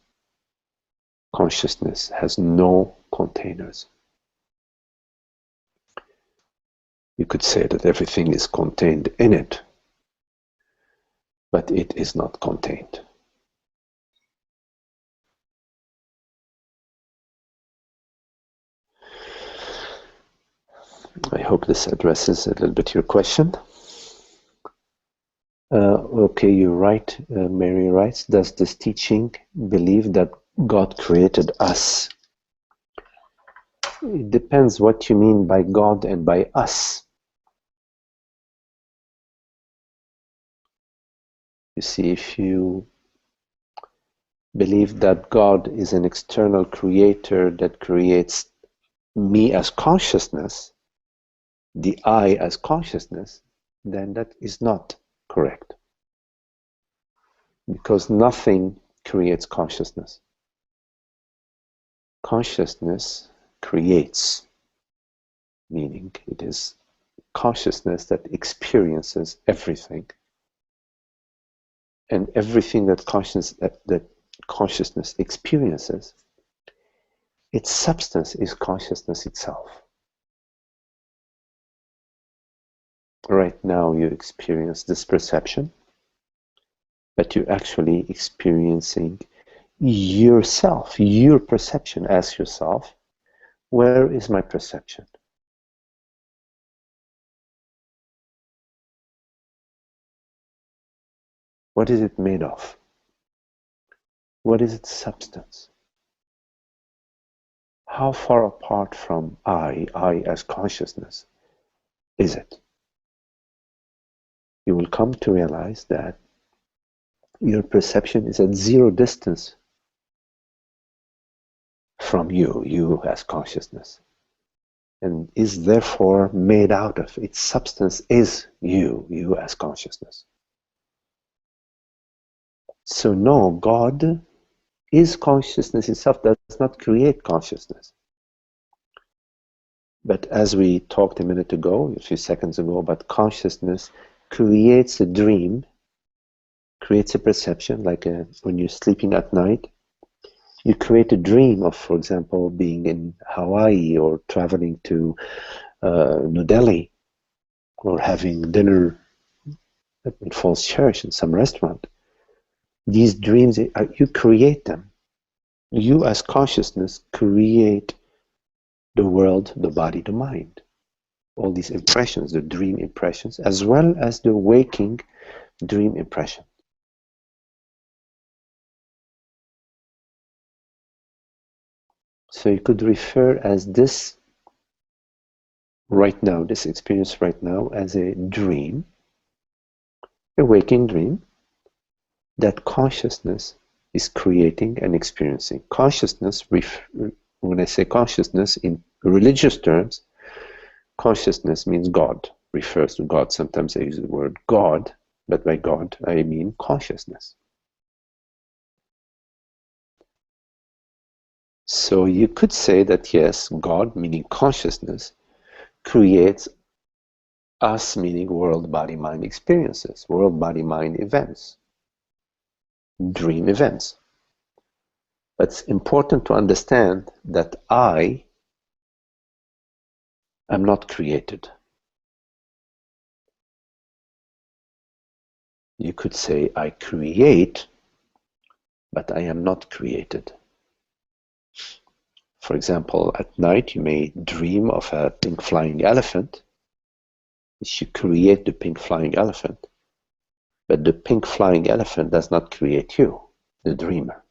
Consciousness has no containers. You could say that everything is contained in it, but it is not contained. I hope this addresses a little bit your question. Okay, you're right. Mary writes, does this teaching believe that God created us? It depends what you mean by God and by us. You see, if you believe that God is an external creator that creates me as consciousness, the I as consciousness, then that is not correct. because nothing creates consciousness. Consciousness creates, meaning it is consciousness that experiences everything, and everything that consciousness experiences, its substance is consciousness itself. Right now you experience this perception, but you're actually experiencing yourself, your perception. Ask yourself, where is my perception? What is it made of? What is its substance? How far apart from I as consciousness, is it? You will come to realize that your perception is at zero distance from you as consciousness, and is therefore made out of. Its substance is you as consciousness. So no, God is consciousness itself, does not create consciousness. But as we talked a minute ago, a few seconds ago, about consciousness creates a dream, creates a perception, like when you're sleeping at night, you create a dream of, for example, being in Hawaii or traveling to New Delhi, or having dinner at Falls Church in some restaurant. These dreams, you create them. You as consciousness create the world, the body, the mind. All these impressions, the dream impressions, as well as the waking dream impression. So you could refer as this right now, this experience right now, as a dream, a waking dream that consciousness is creating and experiencing. Consciousness, when I say consciousness in religious terms, consciousness means God, refers to God. Sometimes I use the word God, but by God I mean consciousness. So you could say that yes, God, meaning consciousness, creates us, meaning world, body, mind experiences, world, body, mind events, dream events. But it's important to understand that I am not created. You could say I create, but I am not created. For example, at night you may dream of a pink flying elephant. You create the pink flying elephant, but the pink flying elephant does not create you, the dreamer.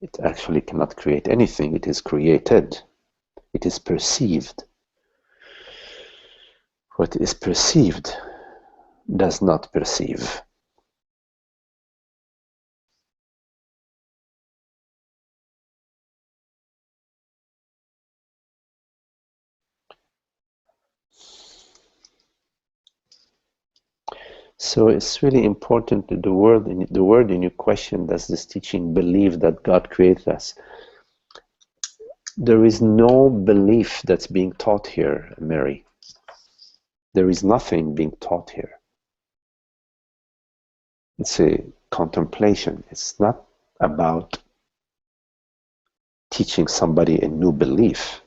It actually cannot create anything. It is created. It is perceived. What is perceived does not perceive. So it's really important that the word in your question, does this teaching believe that God created us? There is no belief that's being taught here, Mary. There is nothing being taught here. It's a contemplation. It's not about teaching somebody a new belief.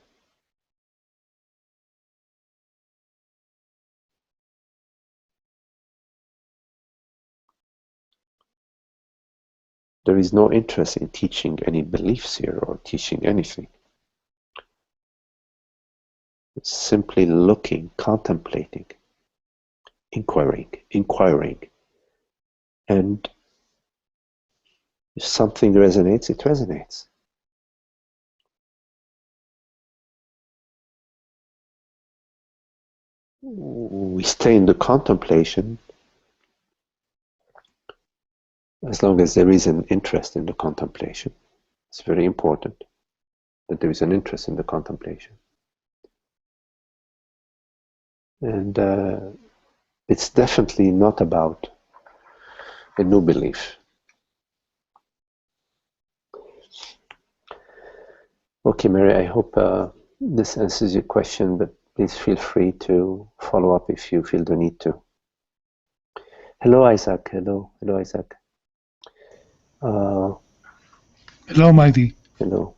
There is no interest in teaching any beliefs here or teaching anything. It's simply looking, contemplating, inquiring. And if something resonates, it resonates. We stay in the contemplation as long as there is an interest in the contemplation. It's very important that there is an interest in the contemplation. And it's definitely not about a new belief. Okay, Mary, I hope this answers your question, but please feel free to follow up if you feel the need to. Hello, Isaac. Hello, Isaac. Hello, Mighty. Hello.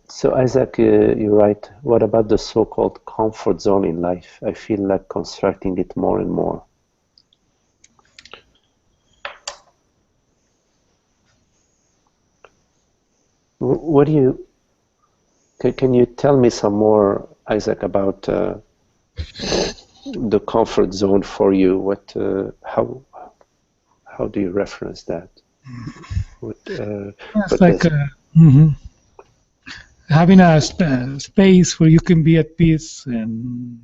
So, Isaac, you're right. What about the so-called comfort zone in life? I feel like constructing it more and more. What do you? Can you tell me some more, Isaac, about the comfort zone for you? What? How do you reference that? It's like having a space where you can be at peace and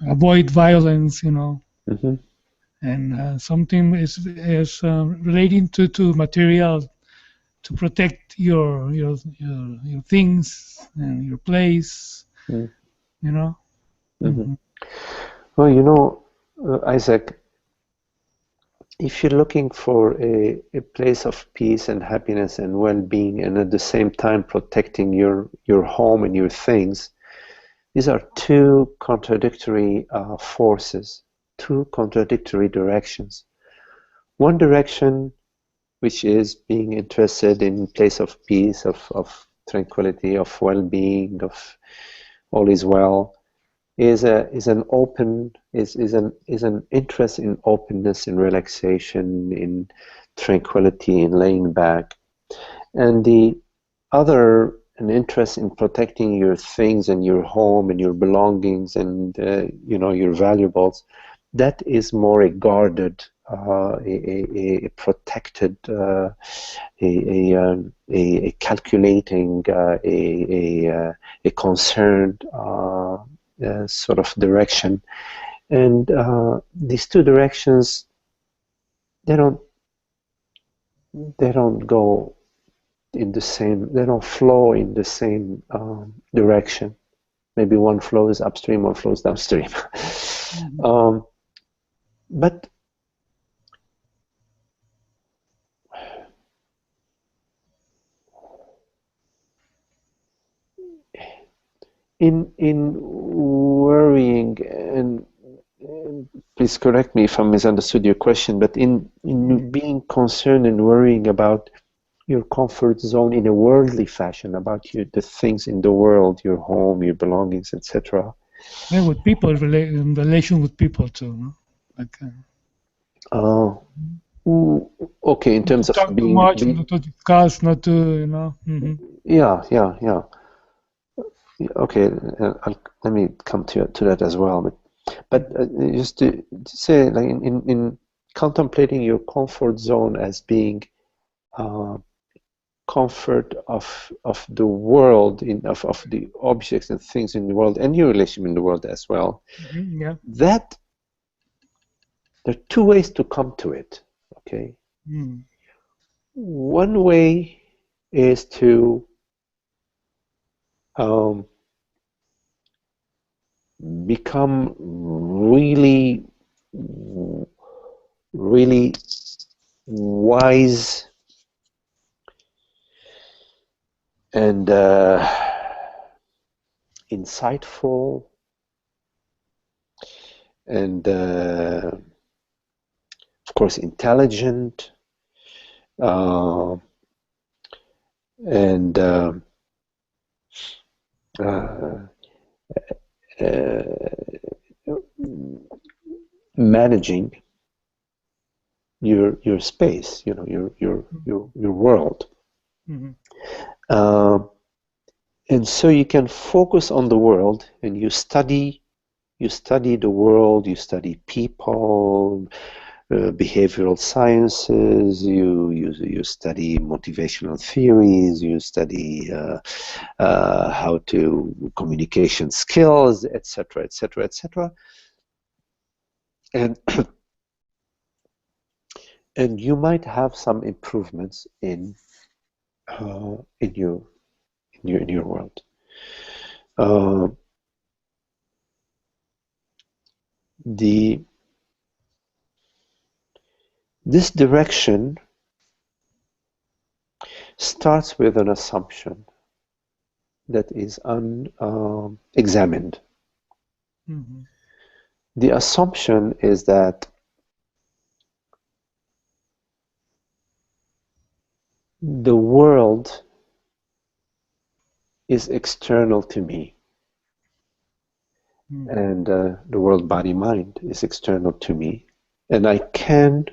avoid violence, you know. Mm-hmm. And something is relating to material to protect your things and your place, you know. Mm-hmm. Well, you know, Isaac, if you're looking for a place of peace and happiness and well-being, and at the same time protecting your home and your things, these are two contradictory forces, two contradictory directions. One direction, which is being interested in place of peace, of tranquility, of well-being, of all is well, is an interest in openness, in relaxation, in tranquility, in laying back, and the other, an interest in protecting your things and your home and your belongings and your valuables. That is more a guarded, a protected, a calculating, a concerned sort of direction. And these two directions, they don't go in the same, they don't flow in the same direction. Maybe one flows upstream, one flows downstream. But in worrying, and please correct me if I misunderstood your question, but in being concerned and worrying about your comfort zone in a worldly fashion, about the things in the world, your home, your belongings, etc. Yeah, with people, in relation with people too, no? Like. Okay, in terms To of talk too being, much, not to discuss, not to, you know. Yeah. Okay, let me come to that as well. But just to say, like in contemplating your comfort zone as being comfort of the world, of the objects and things in the world, and your relationship in the world as well. Yeah. That there are two ways to come to it. Okay. One way is to become really, really wise and insightful and of course intelligent and managing your space, your world. And so you can focus on the world, and you study the world, you study people, behavioral sciences, you study motivational theories, you study how to communication skills, etc., etc., etc. And and you might have some improvements in your world. The This direction starts with an assumption that is unexamined. Mm-hmm. The assumption is that the world is external to me, and the world body mind is external to me, and I can,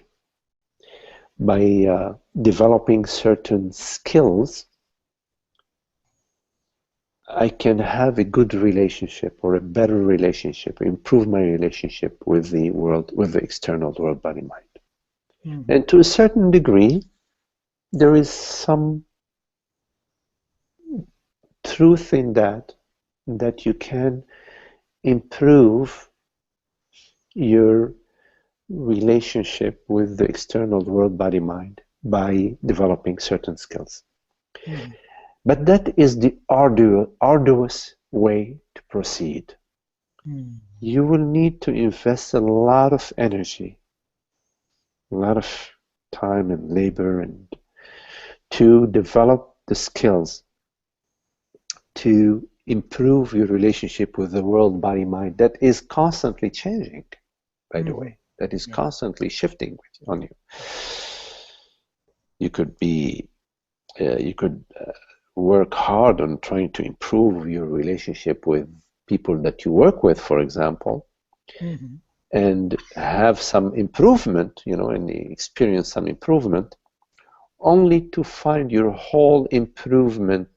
by developing certain skills, I can have a good relationship or a better relationship, improve my relationship with the world, with the external world body mind. Mm-hmm. And to a certain degree, there is some truth in that you can improve your relationship with the external world body mind by developing certain skills. Mm-hmm. But that is the arduous way to proceed. Mm-hmm. You will need to invest a lot of energy, a lot of time and labor, and to develop the skills to improve your relationship with the world body mind that is constantly changing, by the way, that is constantly shifting on you. You could be work hard on trying to improve your relationship with people that you work with, for example, and have some improvement, and experience some improvement, only to find your whole improvement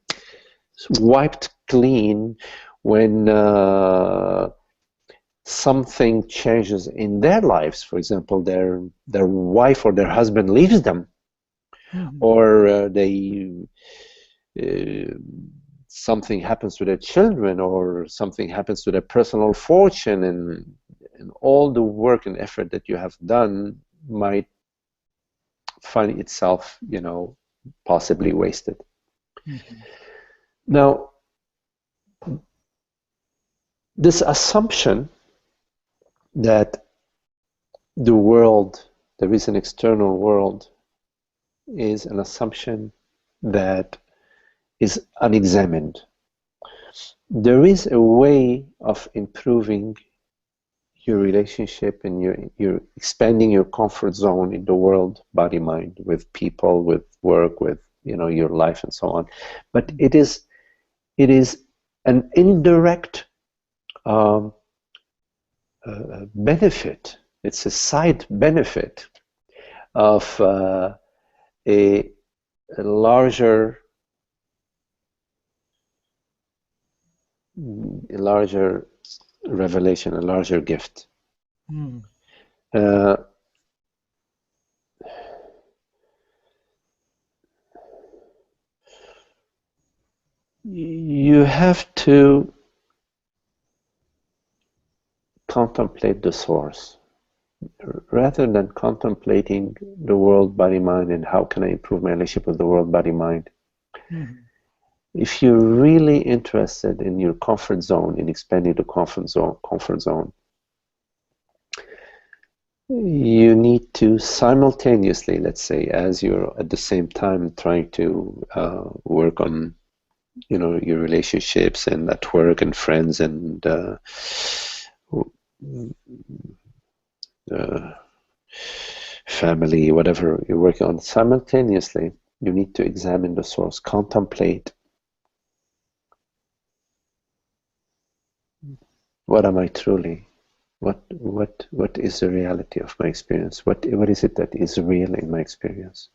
wiped clean when something changes in their lives. For example, their wife or their husband leaves them, or something happens to their children, or something happens to their personal fortune, and all the work and effort that you have done might find itself, possibly wasted. Now, this assumption that there is an external world, is an assumption that is unexamined. There is a way of improving your relationship and you're expanding your comfort zone in the world, body, mind, with people, with work, with your life and so on. But it is an indirect benefit. It's a side benefit of a larger revelation, a larger gift. You have to contemplate the source rather than contemplating the world body mind and how can I improve my relationship with the world body mind. If you're really interested in your comfort zone, in expanding the comfort zone, you need to simultaneously, let's say, as you're at the same time trying to work on your relationships and at work and friends and family, whatever you're working on, simultaneously you need to examine the source, contemplate, what am I truly? What is the reality of my experience? What is it that is real in my experience?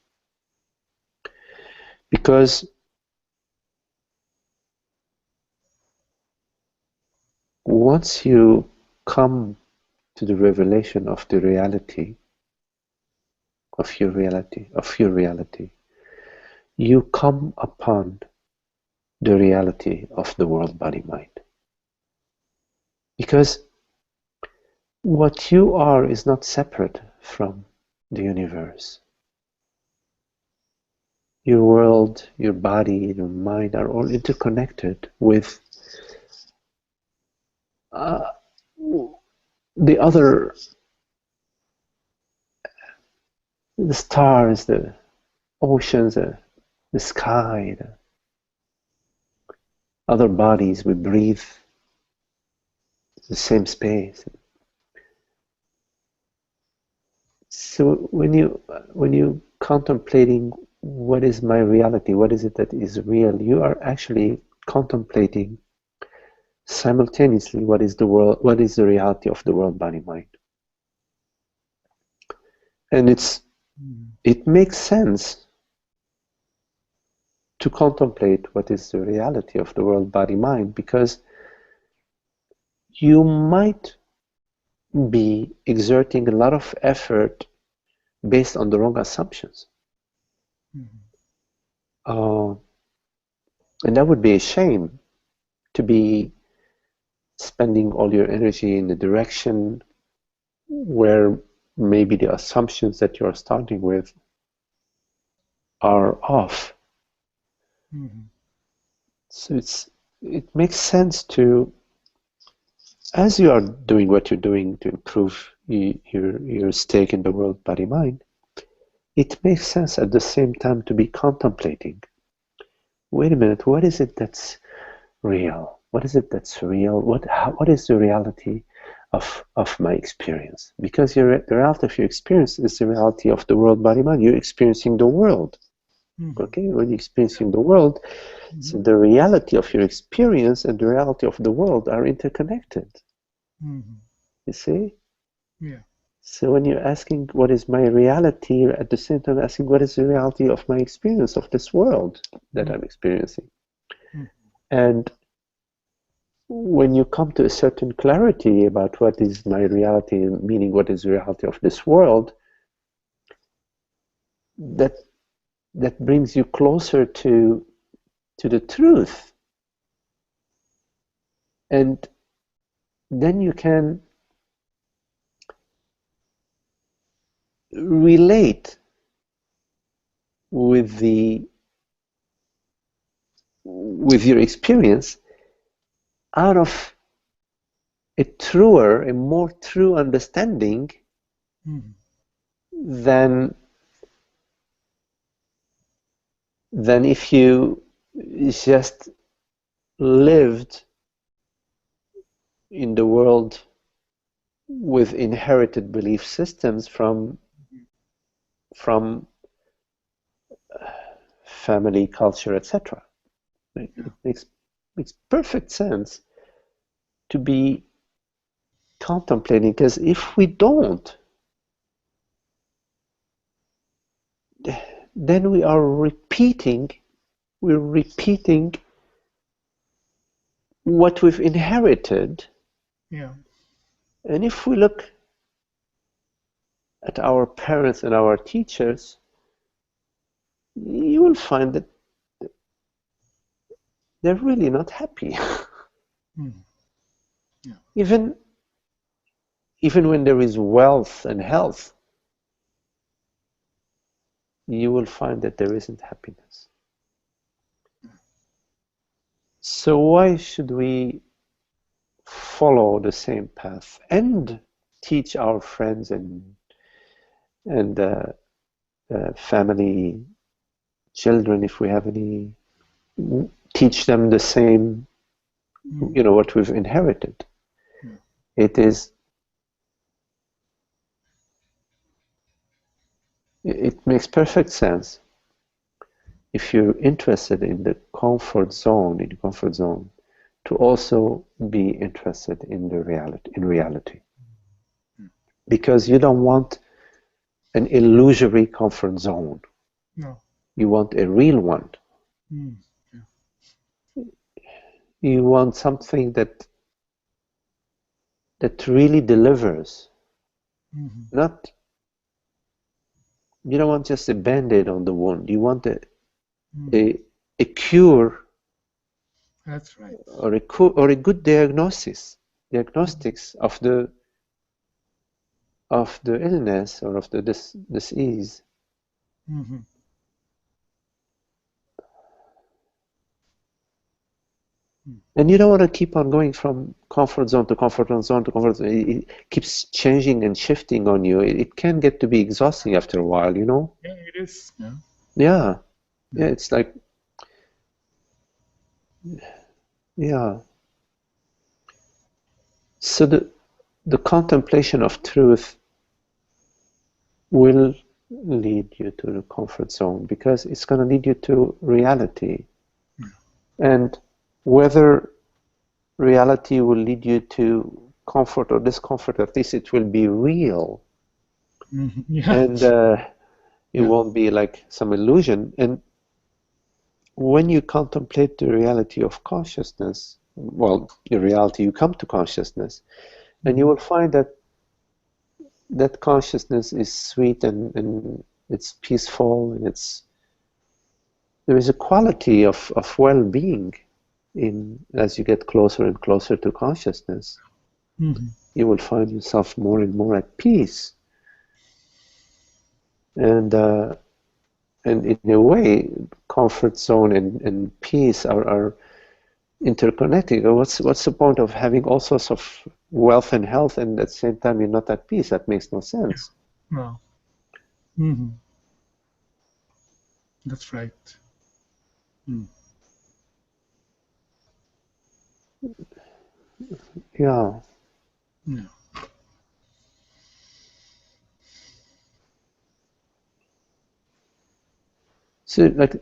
Because once you come to the revelation of the reality, of your reality, you come upon the reality of the world body mind. Because what you are is not separate from the universe. Your world, your body, your mind are all interconnected with the other the stars, the oceans, the sky, the other bodies. We breathe the same space. So when you contemplating what is my reality, what is it that is real, you are actually contemplating simultaneously what is the world, what is the reality of the world, body, mind. And it makes sense to contemplate what is the reality of the world, body, mind, because you might be exerting a lot of effort based on the wrong assumptions. And that would be a shame, to be spending all your energy in a direction where maybe the assumptions that you're starting with are off. So it makes sense to, as you are doing what you're doing to improve your stake in the world, body, mind, it makes sense at the same time to be contemplating, wait a minute, what is it that's real? What is it that's real? What is the reality of my experience? Because the reality of your experience is the reality of the world, body, mind. You're experiencing the world. Okay, when you're experiencing the world, so the reality of your experience and the reality of the world are interconnected. You see? Yeah. So when you're asking what is my reality, you're at the same time asking what is the reality of my experience of this world that I'm experiencing. And when you come to a certain clarity about what is my reality, meaning what is the reality of this world, that brings you closer to the truth. And then you can relate with your experience out of a more true understanding than if you just lived in the world with inherited belief systems from family, culture, etc. It makes perfect sense to be contemplating, because if we don't, then we're repeating what we've inherited. Yeah. And if we look at our parents and our teachers, you will find that they're really not happy. Yeah. Even when there is wealth and health, you will find that there isn't happiness. So why should we follow the same path and teach our friends and family, children, if we have any, teach them the same, what we've inherited? It makes perfect sense if you're interested in the comfort zone, to also be interested in reality. Because you don't want an illusory comfort zone. No. You want a real one. You want something that really delivers. Not, you don't want just a band-aid on the wound. You want a cure. That's right. Or a good diagnostics of the illness or of the disease. And you don't want to keep on going from comfort zone to comfort zone to comfort zone. It keeps changing and shifting on you. It can get to be exhausting after a while, you know? Yeah, it is. Yeah. Yeah. Yeah, it's like, yeah. So the contemplation of truth will lead you to the comfort zone because it's going to lead you to reality. And whether reality will lead you to comfort or discomfort, at least it will be real. Yeah. And it won't be like some illusion. And when you contemplate the reality of consciousness, well, the reality, you come to consciousness, and you will find that that consciousness is sweet and it's peaceful, and there is a quality of well-being in as you get closer and closer to consciousness. You will find yourself more and more at peace. And in a way, comfort zone and peace are interconnected. What's the point of having all sorts of wealth and health and at the same time you're not at peace? That makes no sense. No. That's right. Yeah. Yeah. So like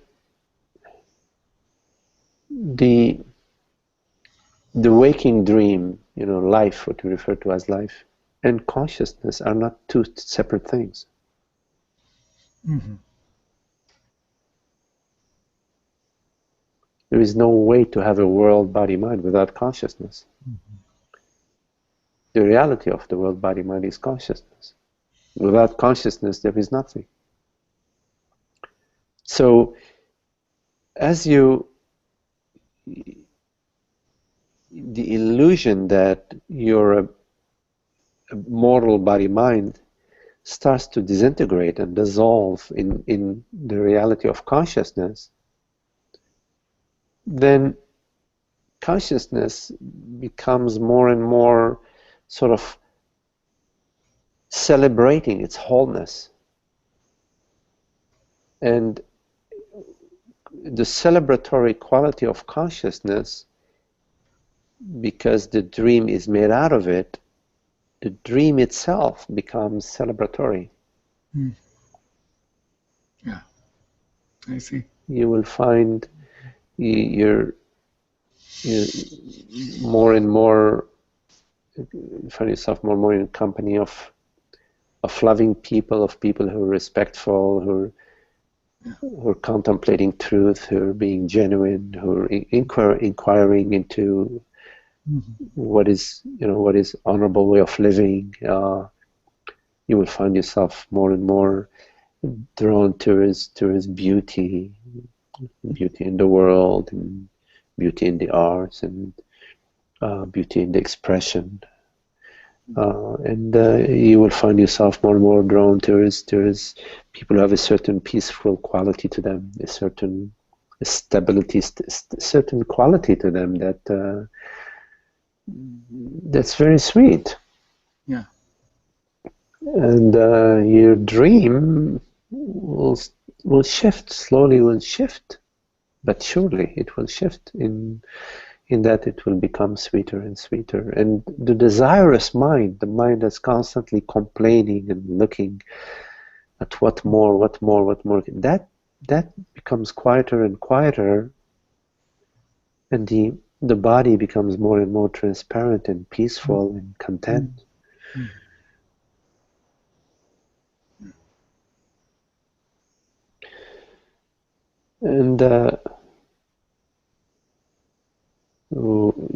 the waking dream, you know, life, what we refer to as life, and consciousness are not two separate things. There is no way to have a world, body, mind without consciousness. The reality of the world, body, mind is consciousness. Without consciousness, there is nothing. So, as you, the illusion that you're a mortal body, mind starts to disintegrate and dissolve in the reality of consciousness, then consciousness becomes more and more sort of celebrating its wholeness. And the celebratory quality of consciousness, because the dream is made out of it, the dream itself becomes celebratory. Yeah, I see. You will find you're more and more, you find yourself more and more in company of loving people, of people who are respectful, who are contemplating truth, who are being genuine, who are inquiring into what is, you know, what is honorable way of living. You will find yourself more and more drawn towards beauty in the world, and beauty in the arts, and beauty in the expression. And you will find yourself more and more drawn towards people who have a certain peaceful quality to them, a certain stability, certain quality to them that that's very sweet. Yeah. And your dream will shift slowly. Will shift, but surely it will shift in that it will become sweeter and sweeter. And the desirous mind, the mind that's constantly complaining and looking at what more, that becomes quieter and quieter, and the body becomes more and more transparent and peaceful and content. And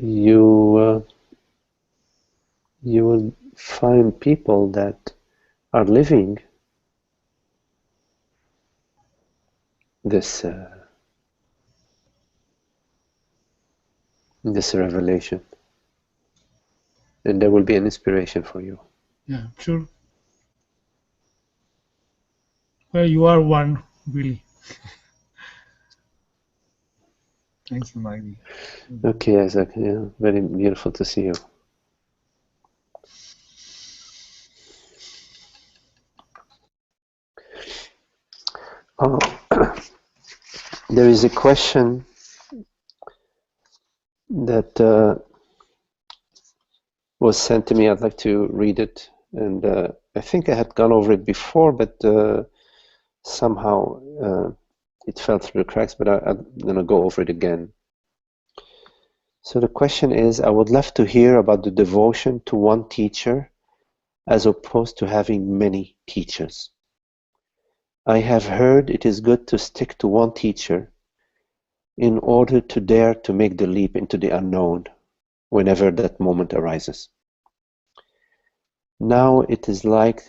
you will find people that are living this this revelation, and there will be an inspiration for you. Yeah, sure. Well, you are one, really. Thanks, Maggie. Okay, Isaac. Yeah, very beautiful to see you. Oh, there is a question that was sent to me. I'd like to read it, and I think I had gone over it before, but somehow it fell through the cracks. But I'm going to go over it again. So the question is, I would love to hear about the devotion to one teacher as opposed to having many teachers. I have heard it is good to stick to one teacher in order to dare to make the leap into the unknown whenever that moment arises. Now it is like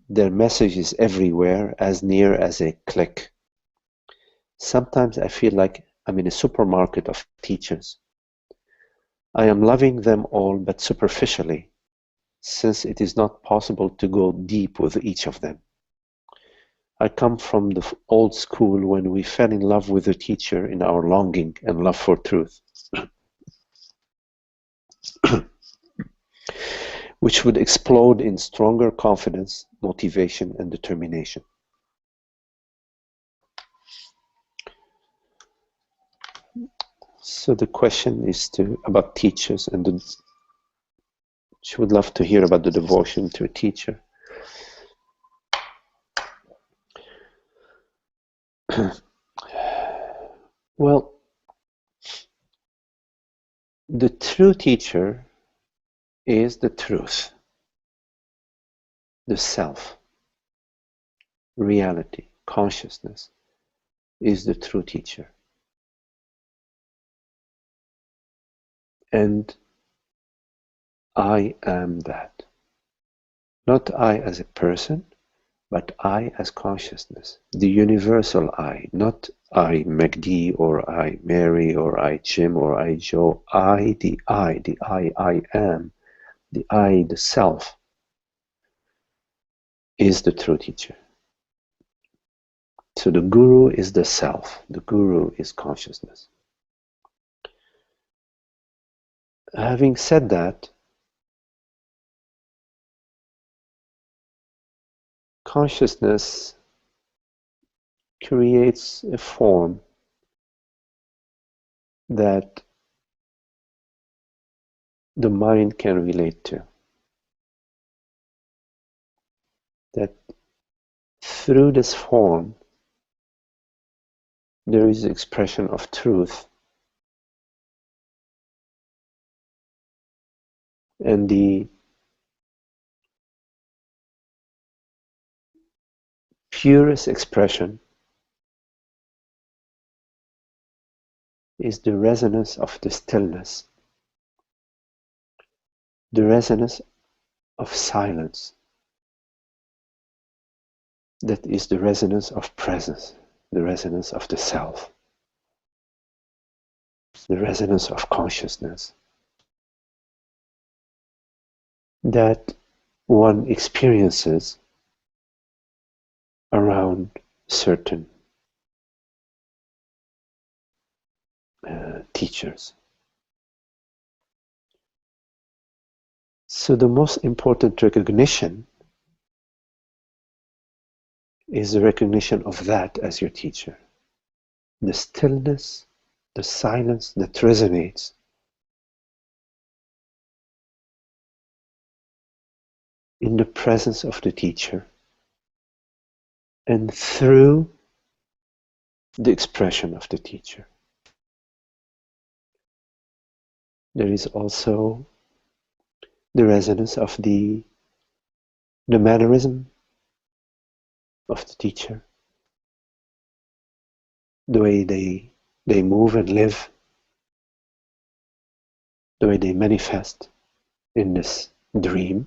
their message is everywhere, as near as a click. Sometimes I feel like I'm in a supermarket of teachers. I am loving them all, but superficially, since it is not possible to go deep with each of them. I come from the old school when we fell in love with the teacher in our longing and love for truth, which would explode in stronger confidence, motivation, and determination. So the question is about teachers, and she would love to hear about the devotion to a teacher. Well, the true teacher is the truth, the self, reality, consciousness is the true teacher. And I am that. Not I as a person, but I as consciousness, the universal I, not I Magdi or I Mary or I Jim or I Joe. The I am, the I, the self, is the true teacher. So the guru is the self, the guru is consciousness. Having said that, consciousness creates a form that the mind can relate to. That through this form, there is expression of truth, and the purest expression is the resonance of the stillness, the resonance of silence, that is the resonance of presence, the resonance of the self, the resonance of consciousness, that one experiences around certain teachers. So the most important recognition is the recognition of that as your teacher. The stillness, the silence that resonates in the presence of the teacher and through the expression of the teacher. There is also the resonance of the mannerism of the teacher, the way they move and live, the way they manifest in this dream.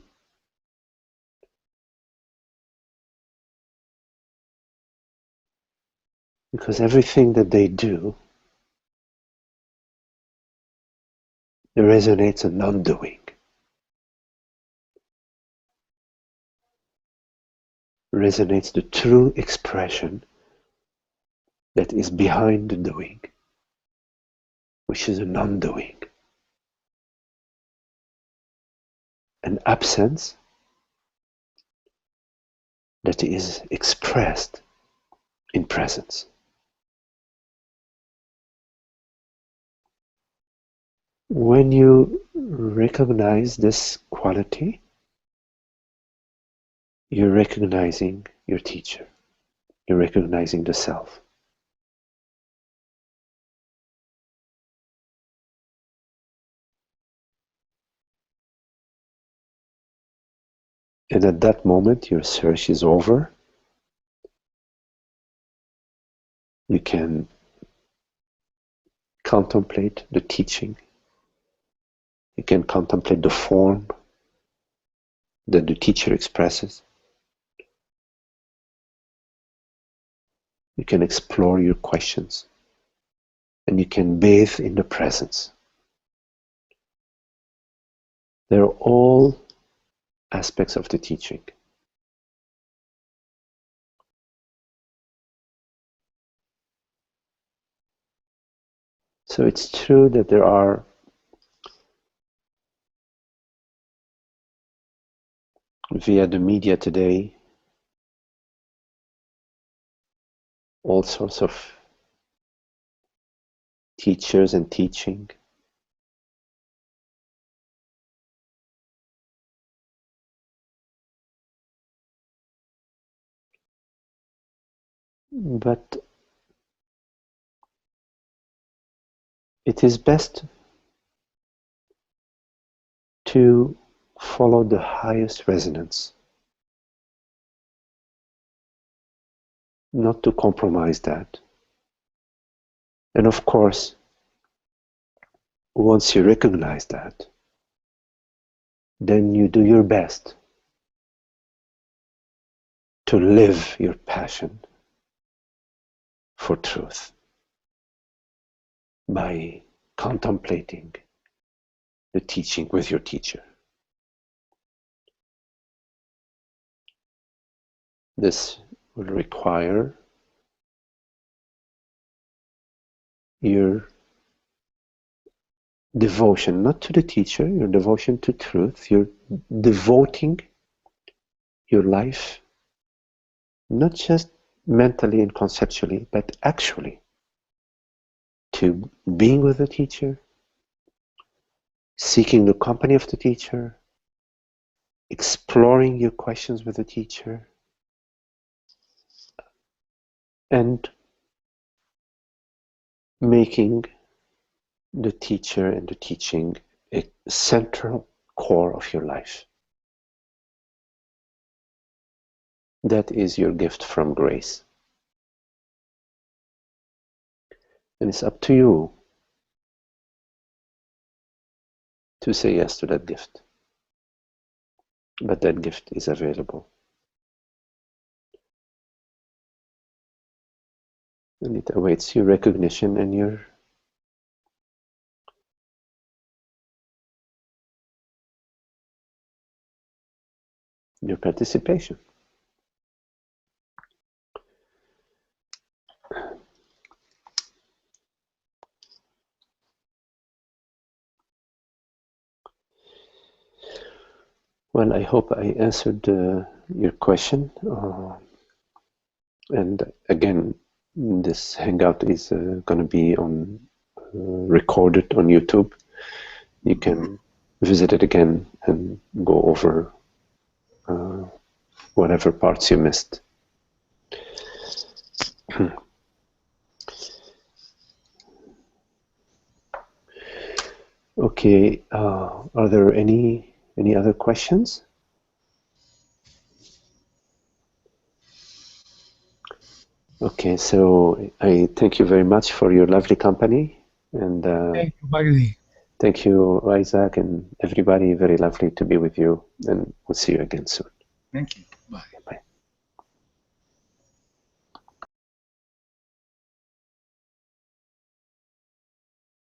Because everything that they do resonates in non-doing, resonates the true expression that is behind the doing. which is a non-doing, an absence that is expressed in presence. When you recognize this quality, you're recognizing your teacher, you're recognizing the self. And at that moment, your search is over. You can contemplate the teaching. You can contemplate the form that the teacher expresses. You can explore your questions. And you can bathe in the presence. They're all aspects of the teaching. So it's true that there are via the media today all sorts of teachers and teaching. But it is best to follow the highest resonance, not to compromise that. And of course, once you recognize that, then you do your best to live your passion for truth by contemplating the teaching with your teacher. This will require your devotion, not to the teacher, your devotion to truth. You're devoting your life, not just mentally and conceptually, but actually to being with the teacher, seeking the company of the teacher, exploring your questions with the teacher, and making the teacher and the teaching a central core of your life. That is your gift from grace. And it's up to you to say yes to that gift. But that gift is available. And it awaits your recognition and your participation. Well, I hope I answered your question. And again, this Hangout is going to be on recorded on YouTube. You can visit it again and go over whatever parts you missed. Okay, are there any other questions? Okay, so I thank you very much for your lovely company, and Thank you, Bhagavad. thank you, Isaac, and everybody. Very lovely to be with you, and we'll see you again soon. Thank you. Bye. Bye.